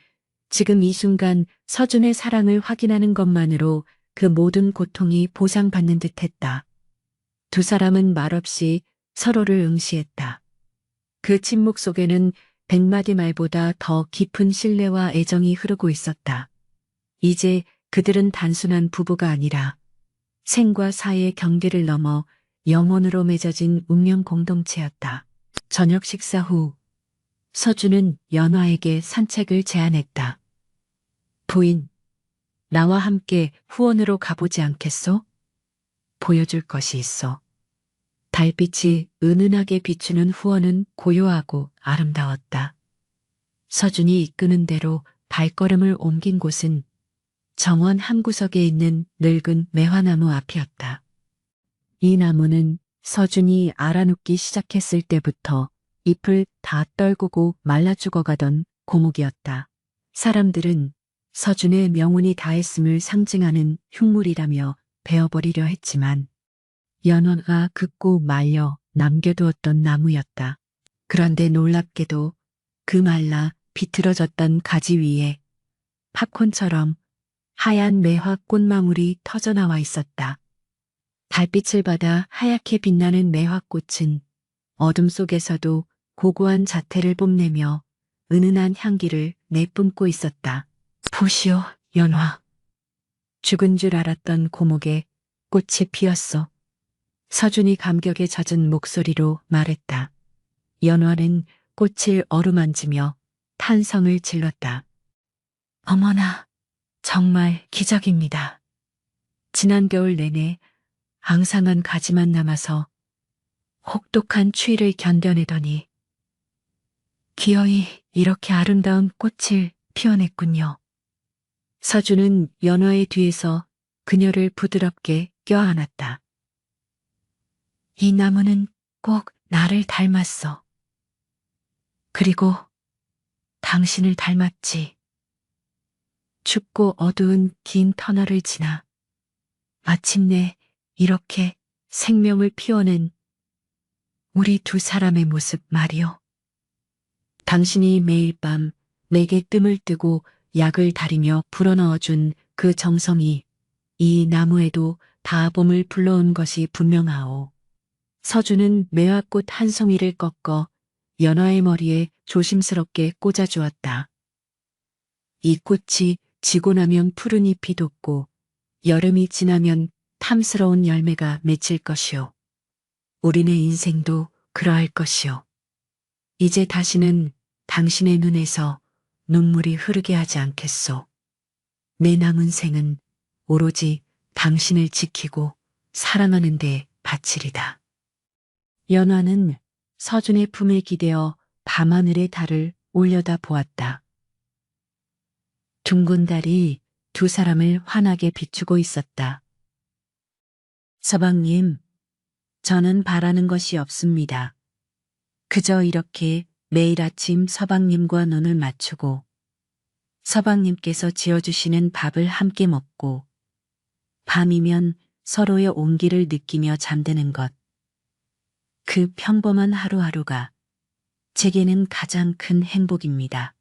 지금 이 순간 서준의 사랑을 확인하는 것만으로 그 모든 고통이 보상받는 듯했다. 두 사람은 말없이 서로를 응시했다. 그 침묵 속에는 100마디 말보다 더 깊은 신뢰와 애정이 흐르고 있었다. 이제 그들은 단순한 부부가 아니라 생과 사의 경계를 넘어 영혼으로 맺어진 운명 공동체였다. 저녁 식사 후 서준은 연화에게 산책을 제안했다. 부인, 나와 함께 후원으로 가보지 않겠소? 보여줄 것이 있어. 달빛이 은은하게 비추는 후원은 고요하고 아름다웠다. 서준이 이끄는 대로 발걸음을 옮긴 곳은 정원 한 구석에 있는 늙은 매화나무 앞이었다. 이 나무는 서준이 알아눕기 시작했을 때부터 잎을 다 떨구고 말라 죽어가던 고목이었다. 사람들은 서준의 명운이 다했음을 상징하는 흉물이라며 베어버리려 했지만 연화가 긋고 말려 남겨두었던 나무였다. 그런데 놀랍게도 그 말라 비틀어졌던 가지 위에 팝콘처럼 하얀 매화 꽃망울이 터져나와 있었다. 달빛을 받아 하얗게 빛나는 매화꽃은 어둠 속에서도 고고한 자태를 뽐내며 은은한 향기를 내뿜고 있었다. 보시오, 연화. 죽은 줄 알았던 고목에 꽃이 피었어. 서준이 감격에 젖은 목소리로 말했다. 연화는 꽃을 어루만지며 탄성을 질렀다. 어머나, 정말 기적입니다. 지난 겨울 내내 앙상한 가지만 남아서 혹독한 추위를 견뎌내더니 기어이 이렇게 아름다운 꽃을 피워냈군요. 서준은 연화의 뒤에서 그녀를 부드럽게 껴안았다. 이 나무는 꼭 나를 닮았어. 그리고 당신을 닮았지. 춥고 어두운 긴 터널을 지나 마침내 이렇게 생명을 피워낸 우리 두 사람의 모습 말이요. 당신이 매일 밤 내게 뜸을 뜨고 약을 다리며 불어넣어준 그 정성이 이 나무에도 다 봄을 불러온 것이 분명하오. 서준은 매화꽃 한 송이를 꺾어 연화의 머리에 조심스럽게 꽂아주었다. 이 꽃이 지고 나면 푸른 잎이 돋고 여름이 지나면 탐스러운 열매가 맺힐 것이오. 우리네 인생도 그러할 것이오. 이제 다시는 당신의 눈에서 눈물이 흐르게 하지 않겠소. 내 남은 생은 오로지 당신을 지키고 사랑하는 데 바치리다. 연화는 서준의 품에 기대어 밤하늘의 달을 올려다 보았다. 둥근 달이 두 사람을 환하게 비추고 있었다. 서방님, 저는 바라는 것이 없습니다. 그저 이렇게 매일 아침 서방님과 눈을 맞추고 서방님께서 지어주시는 밥을 함께 먹고 밤이면 서로의 온기를 느끼며 잠드는 것. 그 평범한 하루하루가 제게는 가장 큰 행복입니다.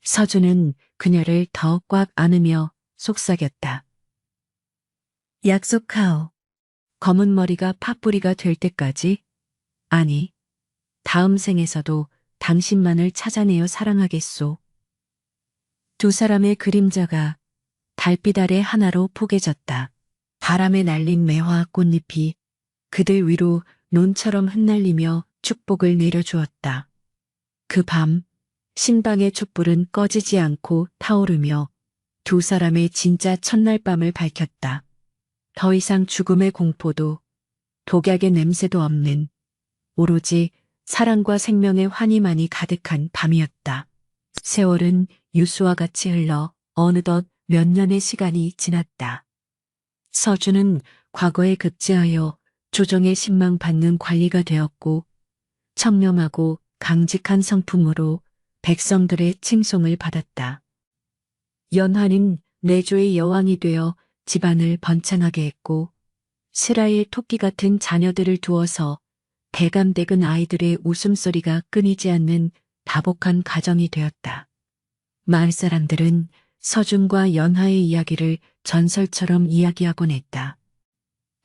서준은 그녀를 더 꽉 안으며 속삭였다. 약속하오. 검은 머리가 팥뿌리가 될 때까지, 아니, 다음 생에서도 당신만을 찾아내어 사랑하겠소. 두 사람의 그림자가 달빛 아래 하나로 포개졌다. 바람에 날린 매화 꽃잎이 그들 위로 논처럼 흩날리며 축복을 내려주었다. 그 밤, 신방의 촛불은 꺼지지 않고 타오르며 두 사람의 진짜 첫날 밤을 밝혔다. 더 이상 죽음의 공포도 독약의 냄새도 없는 오로지 사랑과 생명의 환희만이 가득한 밤이었다. 세월은 유수와 같이 흘러 어느덧 몇 년의 시간이 지났다. 서준은 과거에 급제하여 조정의 신망받는 관리가 되었고 청렴하고 강직한 성품으로 백성들의 칭송을 받았다. 연화는 내조의 여왕이 되어 집안을 번창하게 했고 스라일 토끼 같은 자녀들을 두어서 대감대근 아이들의 웃음소리가 끊이지 않는 다복한 가정이 되었다. 마을 사람들은 서준과 연화의 이야기를 전설처럼 이야기하곤 했다.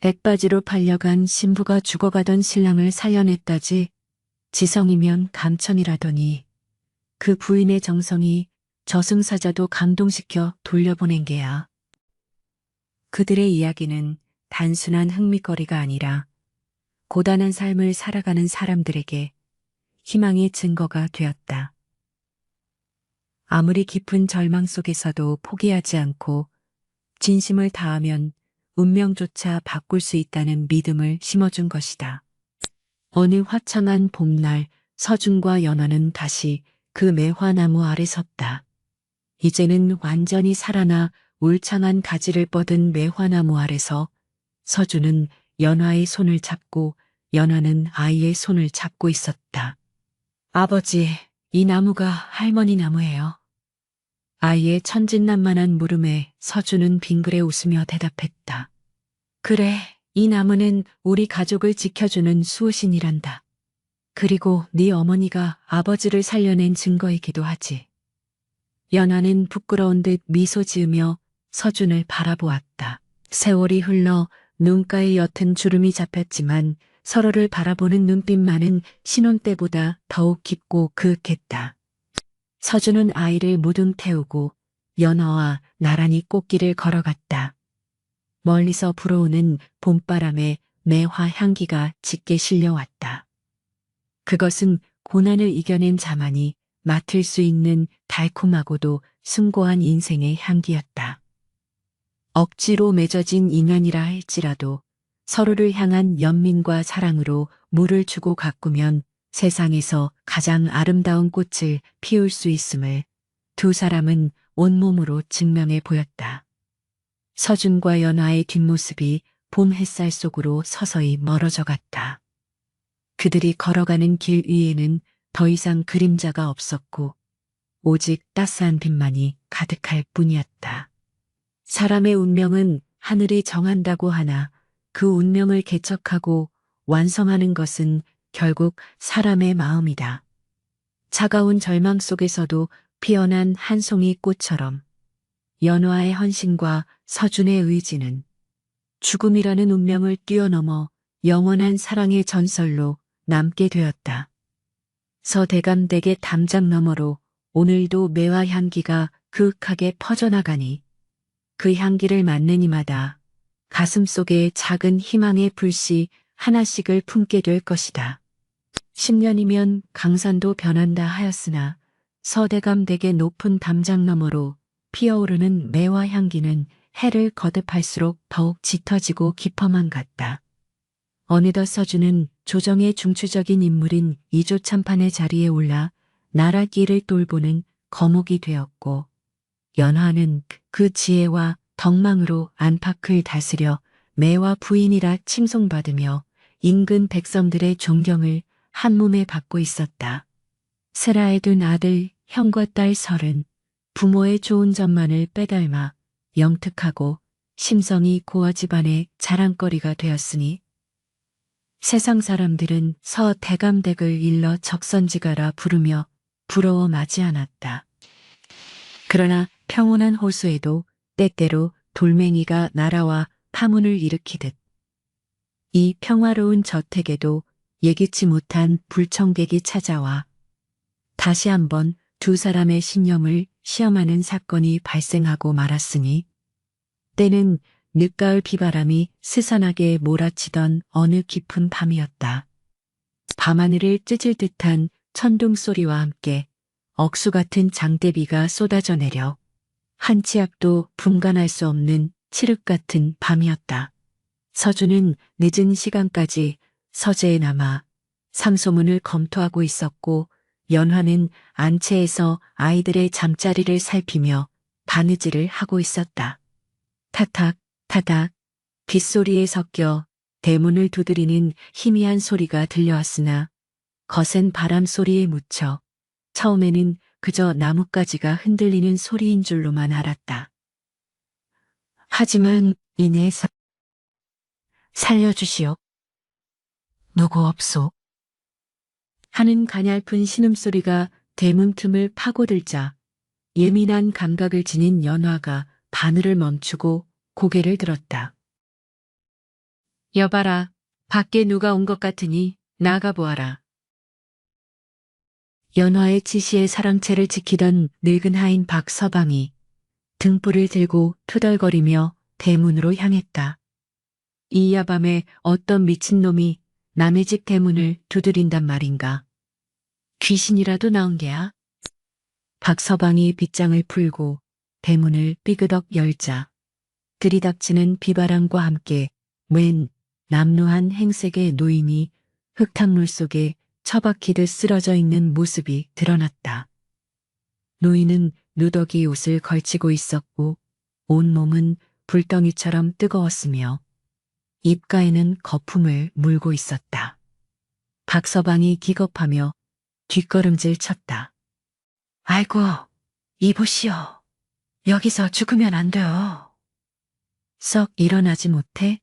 액바지로 팔려간 신부가 죽어가던 신랑을 살려냈다지 지성이면 감천이라더니 그 부인의 정성이 저승사자도 감동시켜 돌려보낸 게야. 그들의 이야기는 단순한 흥미거리가 아니라 고단한 삶을 살아가는 사람들에게 희망의 증거가 되었다. 아무리 깊은 절망 속에서도 포기하지 않고 진심을 다하면 운명조차 바꿀 수 있다는 믿음을 심어준 것이다. 어느 화창한 봄날 서준과 연화는 다시 그 매화나무 아래 섰다. 이제는 완전히 살아나 울창한 가지를 뻗은 매화나무 아래서 서준은 연화의 손을 잡고 연화는 아이의 손을 잡고 있었다. 아버지, 이 나무가 할머니 나무예요. 아이의 천진난만한 물음에 서준은 빙그레 웃으며 대답했다. 그래, 이 나무는 우리 가족을 지켜주는 수호신이란다. 그리고 네 어머니가 아버지를 살려낸 증거이기도 하지. 연화는 부끄러운 듯 미소 지으며 서준을 바라보았다. 세월이 흘러 눈가에 옅은 주름이 잡혔지만 서로를 바라보는 눈빛만은 신혼 때보다 더욱 깊고 그윽했다. 서준은 아이를 무등 태우고 연화와 나란히 꽃길을 걸어갔다. 멀리서 불어오는 봄바람에 매화 향기가 짙게 실려왔다. 그것은 고난을 이겨낸 자만이 맡을 수 있는 달콤하고도 숭고한 인생의 향기였다. 억지로 맺어진 인연이라 할지라도 서로를 향한 연민과 사랑으로 물을 주고 가꾸면 세상에서 가장 아름다운 꽃을 피울 수 있음을 두 사람은 온몸으로 증명해 보였다. 서준과 연화의 뒷모습이 봄 햇살 속으로 서서히 멀어져 갔다. 그들이 걸어가는 길 위에는 더 이상 그림자가 없었고 오직 따스한 빛만이 가득할 뿐이었다. 사람의 운명은 하늘이 정한다고 하나 그 운명을 개척하고 완성하는 것은 결국 사람의 마음이다. 차가운 절망 속에서도 피어난 한 송이 꽃처럼 연화의 헌신과 서준의 의지는 죽음이라는 운명을 뛰어넘어 영원한 사랑의 전설로 남게 되었다. 서대감댁의 담장 너머로 오늘도 매화 향기가 그윽하게 퍼져나가니 그 향기를 맡는 이마다 가슴속에 작은 희망의 불씨 하나씩을 품게 될 것이다. 10년이면 강산도 변한다 하였으나 서대감댁의 높은 담장 너머로 피어오르는 매화 향기는 해를 거듭할수록 더욱 짙어지고 깊어만 갔다. 어느덧 서준은 조정의 중추적인 인물인 이조참판의 자리에 올라 나라끼를 돌보는 거목이 되었고, 연화는 그 지혜와 덕망으로 안팎을 다스려 매와 부인이라 칭송받으며 인근 백성들의 존경을 한몸에 받고 있었다. 세라에 둔 아들 형과 딸 설은 부모의 좋은 점만을 빼닮아 영특하고 심성이 고아 집안의 자랑거리가 되었으니 세상 사람들은 서 대감댁을 일러 적선지가라 부르며 부러워 마지 않았다. 그러나 평온한 호수에도 때때로 돌멩이가 날아와 파문을 일으키듯 이 평화로운 저택에도 예기치 못한 불청객이 찾아와 다시 한번 두 사람의 신념을 시험하는 사건이 발생하고 말았으니 때는 늦가을 비바람이 스산하게 몰아치던 어느 깊은 밤이었다. 밤하늘을 찢을 듯한 천둥 소리와 함께 억수 같은 장대비가 쏟아져 내려 한 치 앞도 분간할 수 없는 칠흑 같은 밤이었다. 서준은 늦은 시간까지 서재에 남아 상소문을 검토하고 있었고, 연화는 안채에서 아이들의 잠자리를 살피며 바느질을 하고 있었다. 타탁 타탁 빗소리에 섞여 대문을 두드리는 희미한 소리가 들려왔으나 거센 바람 소리에 묻혀 처음에는 그저 나뭇가지가 흔들리는 소리인 줄로만 알았다. 하지만 이내 살려주시오. 누구 없소. 하는 가냘픈 신음소리가 대문 틈을 파고들자 예민한 감각을 지닌 연화가 바늘을 멈추고 고개를 들었다. 여봐라, 밖에 누가 온 것 같으니 나가보아라. 연화의 지시에 사랑채를 지키던 늙은 하인 박서방이 등불을 들고 투덜거리며 대문으로 향했다. 이 야밤에 어떤 미친놈이 남의 집 대문을 두드린단 말인가. 귀신이라도 나온 게야? 박서방이 빗장을 풀고 대문을 삐그덕 열자 들이닥치는 비바람과 함께 웬 남루한 행색의 노인이 흙탕물 속에 처박히듯 쓰러져 있는 모습이 드러났다. 노인은 누더기 옷을 걸치고 있었고 온몸은 불덩이처럼 뜨거웠으며 입가에는 거품을 물고 있었다. 박서방이 기겁하며 뒷걸음질 쳤다. 아이고, 이보시오. 여기서 죽으면 안 돼요. 썩 일어나지 못해?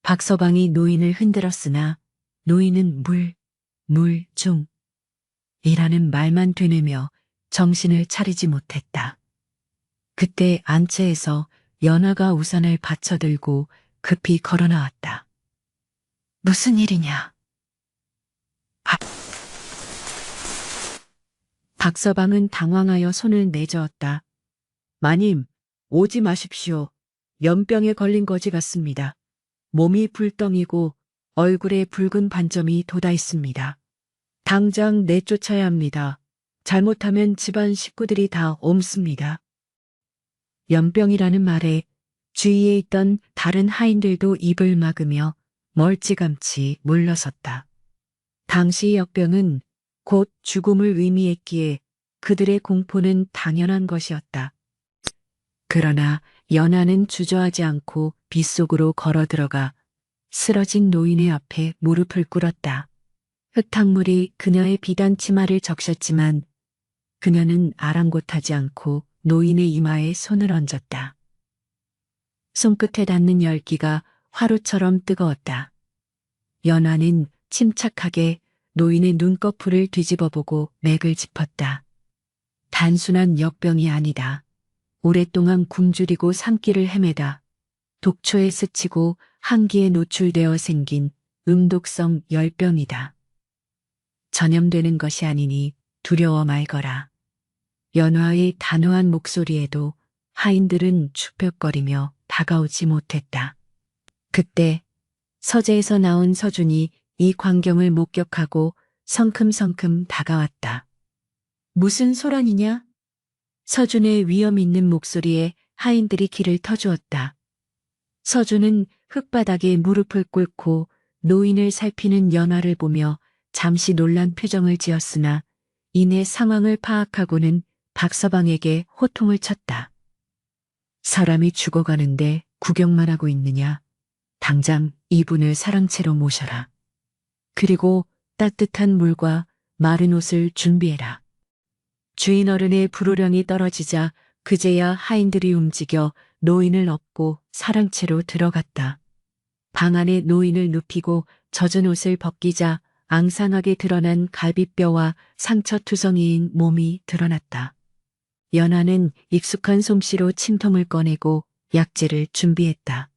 박서방이 노인을 흔들었으나 노인은 물 중 이라는 말만 되뇌며 정신을 차리지 못했다. 그때 안채에서 연화가 우산을 받쳐들고 급히 걸어 나왔다. 무슨 일이냐? 박서방은 당황하여 손을 내저었다. 마님, 오지 마십시오. 연병에 걸린 거지 같습니다. 몸이 불덩이고 얼굴에 붉은 반점이 돋아 있습니다. 당장 내쫓아야 합니다. 잘못하면 집안 식구들이 다 옮습니다. 연병이라는 말에 주위에 있던 다른 하인들도 입을 막으며 멀찌감치 물러섰다. 당시 역병은 곧 죽음을 의미했기에 그들의 공포는 당연한 것이었다. 그러나 연하는 주저하지 않고 빗속으로 걸어 들어가 쓰러진 노인의 앞에 무릎을 꿇었다. 흙탕물이 그녀의 비단 치마를 적셨지만 그녀는 아랑곳하지 않고 노인의 이마에 손을 얹었다. 손끝에 닿는 열기가 화로처럼 뜨거웠다. 연하는 침착하게 노인의 눈꺼풀을 뒤집어보고 맥을 짚었다. 단순한 역병이 아니다. 오랫동안 굶주리고 산길을 헤매다 독초에 스치고 한기에 노출되어 생긴 음독성 열병이다. 전염되는 것이 아니니 두려워 말거라. 연화의 단호한 목소리에도 하인들은 추벽거리며 다가오지 못했다. 그때 서재에서 나온 서준이 이 광경을 목격하고 성큼성큼 다가왔다. 무슨 소란이냐? 서준의 위험 있는 목소리에 하인들이 귀를 터주었다. 서준은 흙바닥에 무릎을 꿇고 노인을 살피는 연화를 보며 잠시 놀란 표정을 지었으나 이내 상황을 파악하고는 박서방에게 호통을 쳤다. 사람이 죽어가는데 구경만 하고 있느냐. 당장 이분을 사랑채로 모셔라. 그리고 따뜻한 물과 마른 옷을 준비해라. 주인 어른의 불호령이 떨어지자 그제야 하인들이 움직여 노인을 업고 사랑채로 들어갔다. 방 안에 노인을 눕히고 젖은 옷을 벗기자 앙상하게 드러난 갈비뼈와 상처투성이인 몸이 드러났다. 연하는 익숙한 솜씨로 침통을 꺼내고 약재를 준비했다.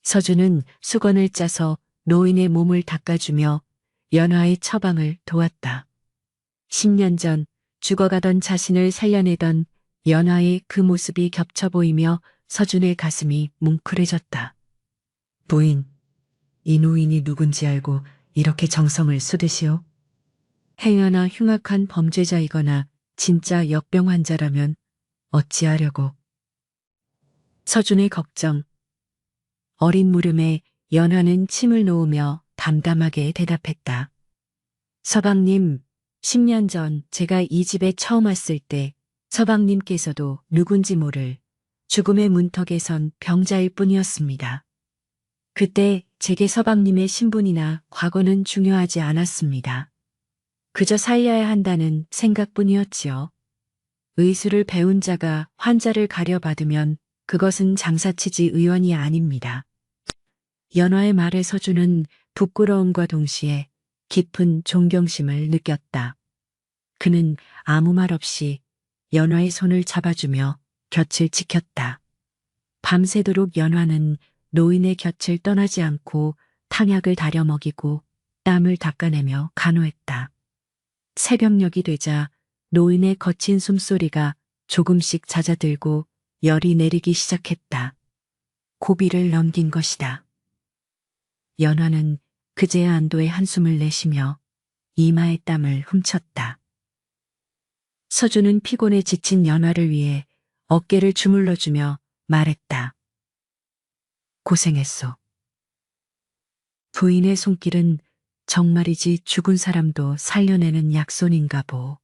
서준은 수건을 짜서 노인의 몸을 닦아주며 연화의 처방을 도왔다. 10년 전 죽어가던 자신을 살려내던 연화의 그 모습이 겹쳐 보이며 서준의 가슴이 뭉클해졌다. 부인, 이 노인이 누군지 알고 이렇게 정성을 쏟으시오? 행여나 흉악한 범죄자이거나 진짜 역병 환자라면 어찌하려고. 서준의 걱정. 어린 물음에 연화는 침을 놓으며 담담하게 대답했다. 서방님, 10년 전 제가 이 집에 처음 왔을 때 서방님께서도 누군지 모를 죽음의 문턱에 선 병자일 뿐이었습니다. 그때 제게 서방님의 신분이나 과거는 중요하지 않았습니다. 그저 살려야 한다는 생각뿐이었지요. 의술을 배운 자가 환자를 가려받으면 그것은 장사치지 의원이 아닙니다. 연화의 말에 서준은 부끄러움과 동시에 깊은 존경심을 느꼈다. 그는 아무 말 없이 연화의 손을 잡아주며 곁을 지켰다. 밤새도록 연화는 노인의 곁을 떠나지 않고 탕약을 다려 먹이고 땀을 닦아내며 간호했다. 새벽녘이 되자 노인의 거친 숨소리가 조금씩 잦아들고 열이 내리기 시작했다. 고비를 넘긴 것이다. 연화는 그제야 안도의 한숨을 내쉬며 이마의 땀을 훔쳤다. 서준은 피곤에 지친 연화를 위해 어깨를 주물러주며 말했다. 고생했소. 부인의 손길은 정말이지 죽은 사람도 살려내는 약손인가 보.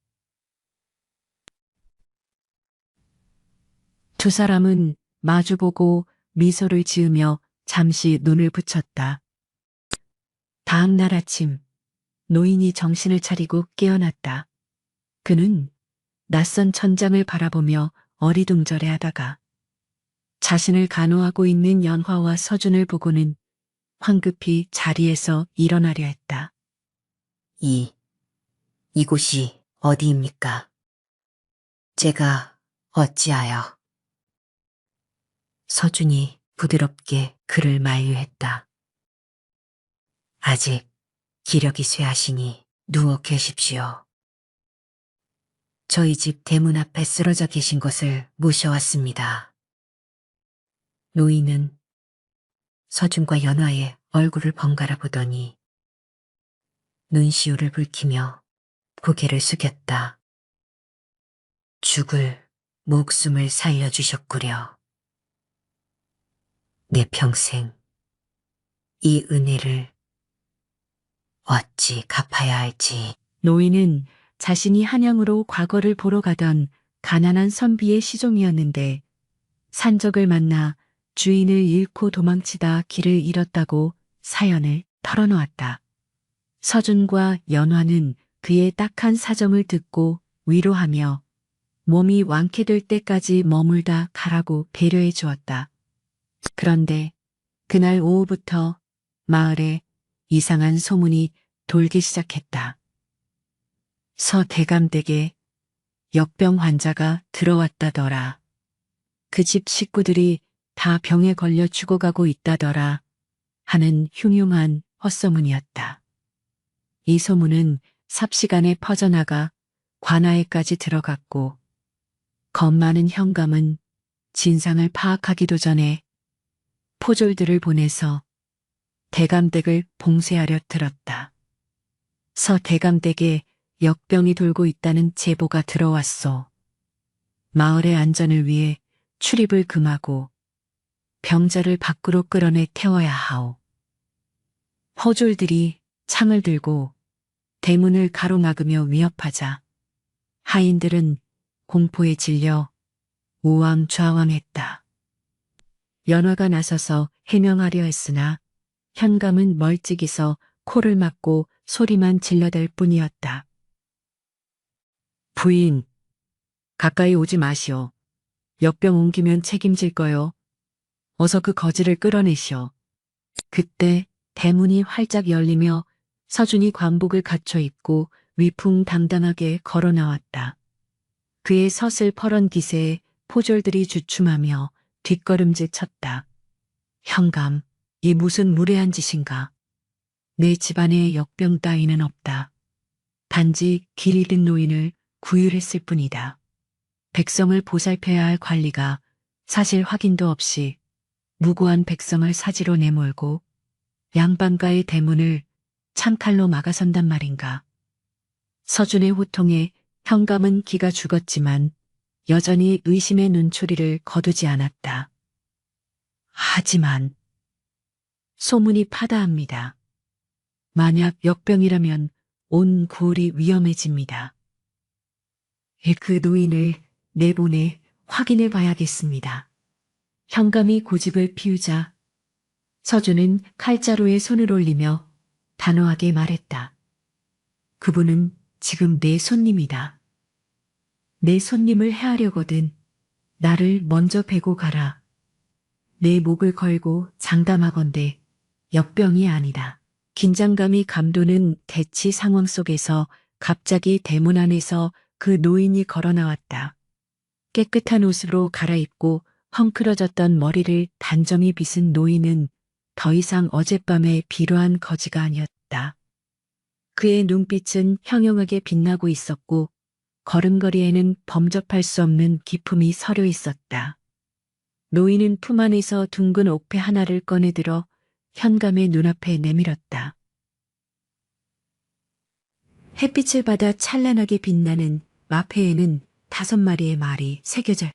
두 사람은 마주보고 미소를 지으며 잠시 눈을 붙였다. 다음 날 아침 노인이 정신을 차리고 깨어났다. 그는 낯선 천장을 바라보며 어리둥절해하다가 자신을 간호하고 있는 연화와 서준을 보고는 황급히 자리에서 일어나려 했다. 이곳이 어디입니까? 제가 어찌하여? 서준이 부드럽게 그를 만류했다. 아직 기력이 쇠하시니 누워 계십시오. 저희 집 대문 앞에 쓰러져 계신 것을 모셔왔습니다. 노인은 서준과 연화의 얼굴을 번갈아 보더니 눈시울을 붉히며 고개를 숙였다. 죽을 목숨을 살려주셨구려. 내 평생 이 은혜를 어찌 갚아야 할지. 노인은 자신이 한양으로 과거를 보러 가던 가난한 선비의 시종이었는데 산적을 만나 주인을 잃고 도망치다 길을 잃었다고 사연을 털어놓았다. 서준과 연화는 그의 딱한 사정을 듣고 위로하며 몸이 완쾌될 때까지 머물다 가라고 배려해 주었다. 그런데 그날 오후부터 마을에 이상한 소문이 돌기 시작했다. 서대감댁에 역병 환자가 들어왔다더라. 그 집 식구들이 다 병에 걸려 죽어가고 있다더라 하는 흉흉한 헛소문이었다. 이 소문은 삽시간에 퍼져나가 관아에까지 들어갔고 겁많은 현감은 진상을 파악하기도 전에 포졸들을 보내서 대감댁을 봉쇄하려 들었다. 서대감댁에 역병이 돌고 있다는 제보가 들어왔소. 마을의 안전을 위해 출입을 금하고 병자를 밖으로 끌어내 태워야 하오. 허졸들이 창을 들고 대문을 가로막으며 위협하자 하인들은 공포에 질려 우왕좌왕했다. 연화가 나서서 해명하려 했으나 현감은 멀찍이서 코를 막고 소리만 질러댈 뿐이었다. 부인, 가까이 오지 마시오. 역병 옮기면 책임질 거요. 어서 그 거지를 끌어내시오. 그때 대문이 활짝 열리며 서준이 관복을 갖춰 입고 위풍당당하게 걸어 나왔다. 그의 서슬퍼런 기세에 포졸들이 주춤하며 뒷걸음질 쳤다. 현감, 이 무슨 무례한 짓인가. 내 집안에 역병 따위는 없다. 단지 길 잃은 노인을 구휼했을 뿐이다. 백성을 보살펴야 할 관리가 사실 확인도 없이 무고한 백성을 사지로 내몰고 양반가의 대문을 창칼로 막아선단 말인가. 서준의 호통에 현감은 기가 죽었지만 여전히 의심의 눈초리를 거두지 않았다. 하지만 소문이 파다합니다. 만약 역병이라면 온 고을이 위험해집니다. 그 노인을 내보내 확인해 봐야겠습니다. 현감이 고집을 피우자 서준은 칼자루에 손을 올리며 단호하게 말했다. 그분은 지금 내 손님이다. 내 손님을 해하려거든 나를 먼저 베고 가라. 내 목을 걸고 장담하건대 역병이 아니다. 긴장감이 감도는 대치 상황 속에서 갑자기 대문 안에서 그 노인이 걸어 나왔다. 깨끗한 옷으로 갈아입고 헝클어졌던 머리를 단정히 빗은 노인은 더 이상 어젯밤의 비루한 거지가 아니었다. 그의 눈빛은 형용하게 빛나고 있었고 걸음걸이에는 범접할 수 없는 기품이 서려 있었다. 노인은 품 안에서 둥근 옥패 하나를 꺼내들어 현감의 눈앞에 내밀었다. 햇빛을 받아 찬란하게 빛나는 마패에는 5마리의 말이 새겨져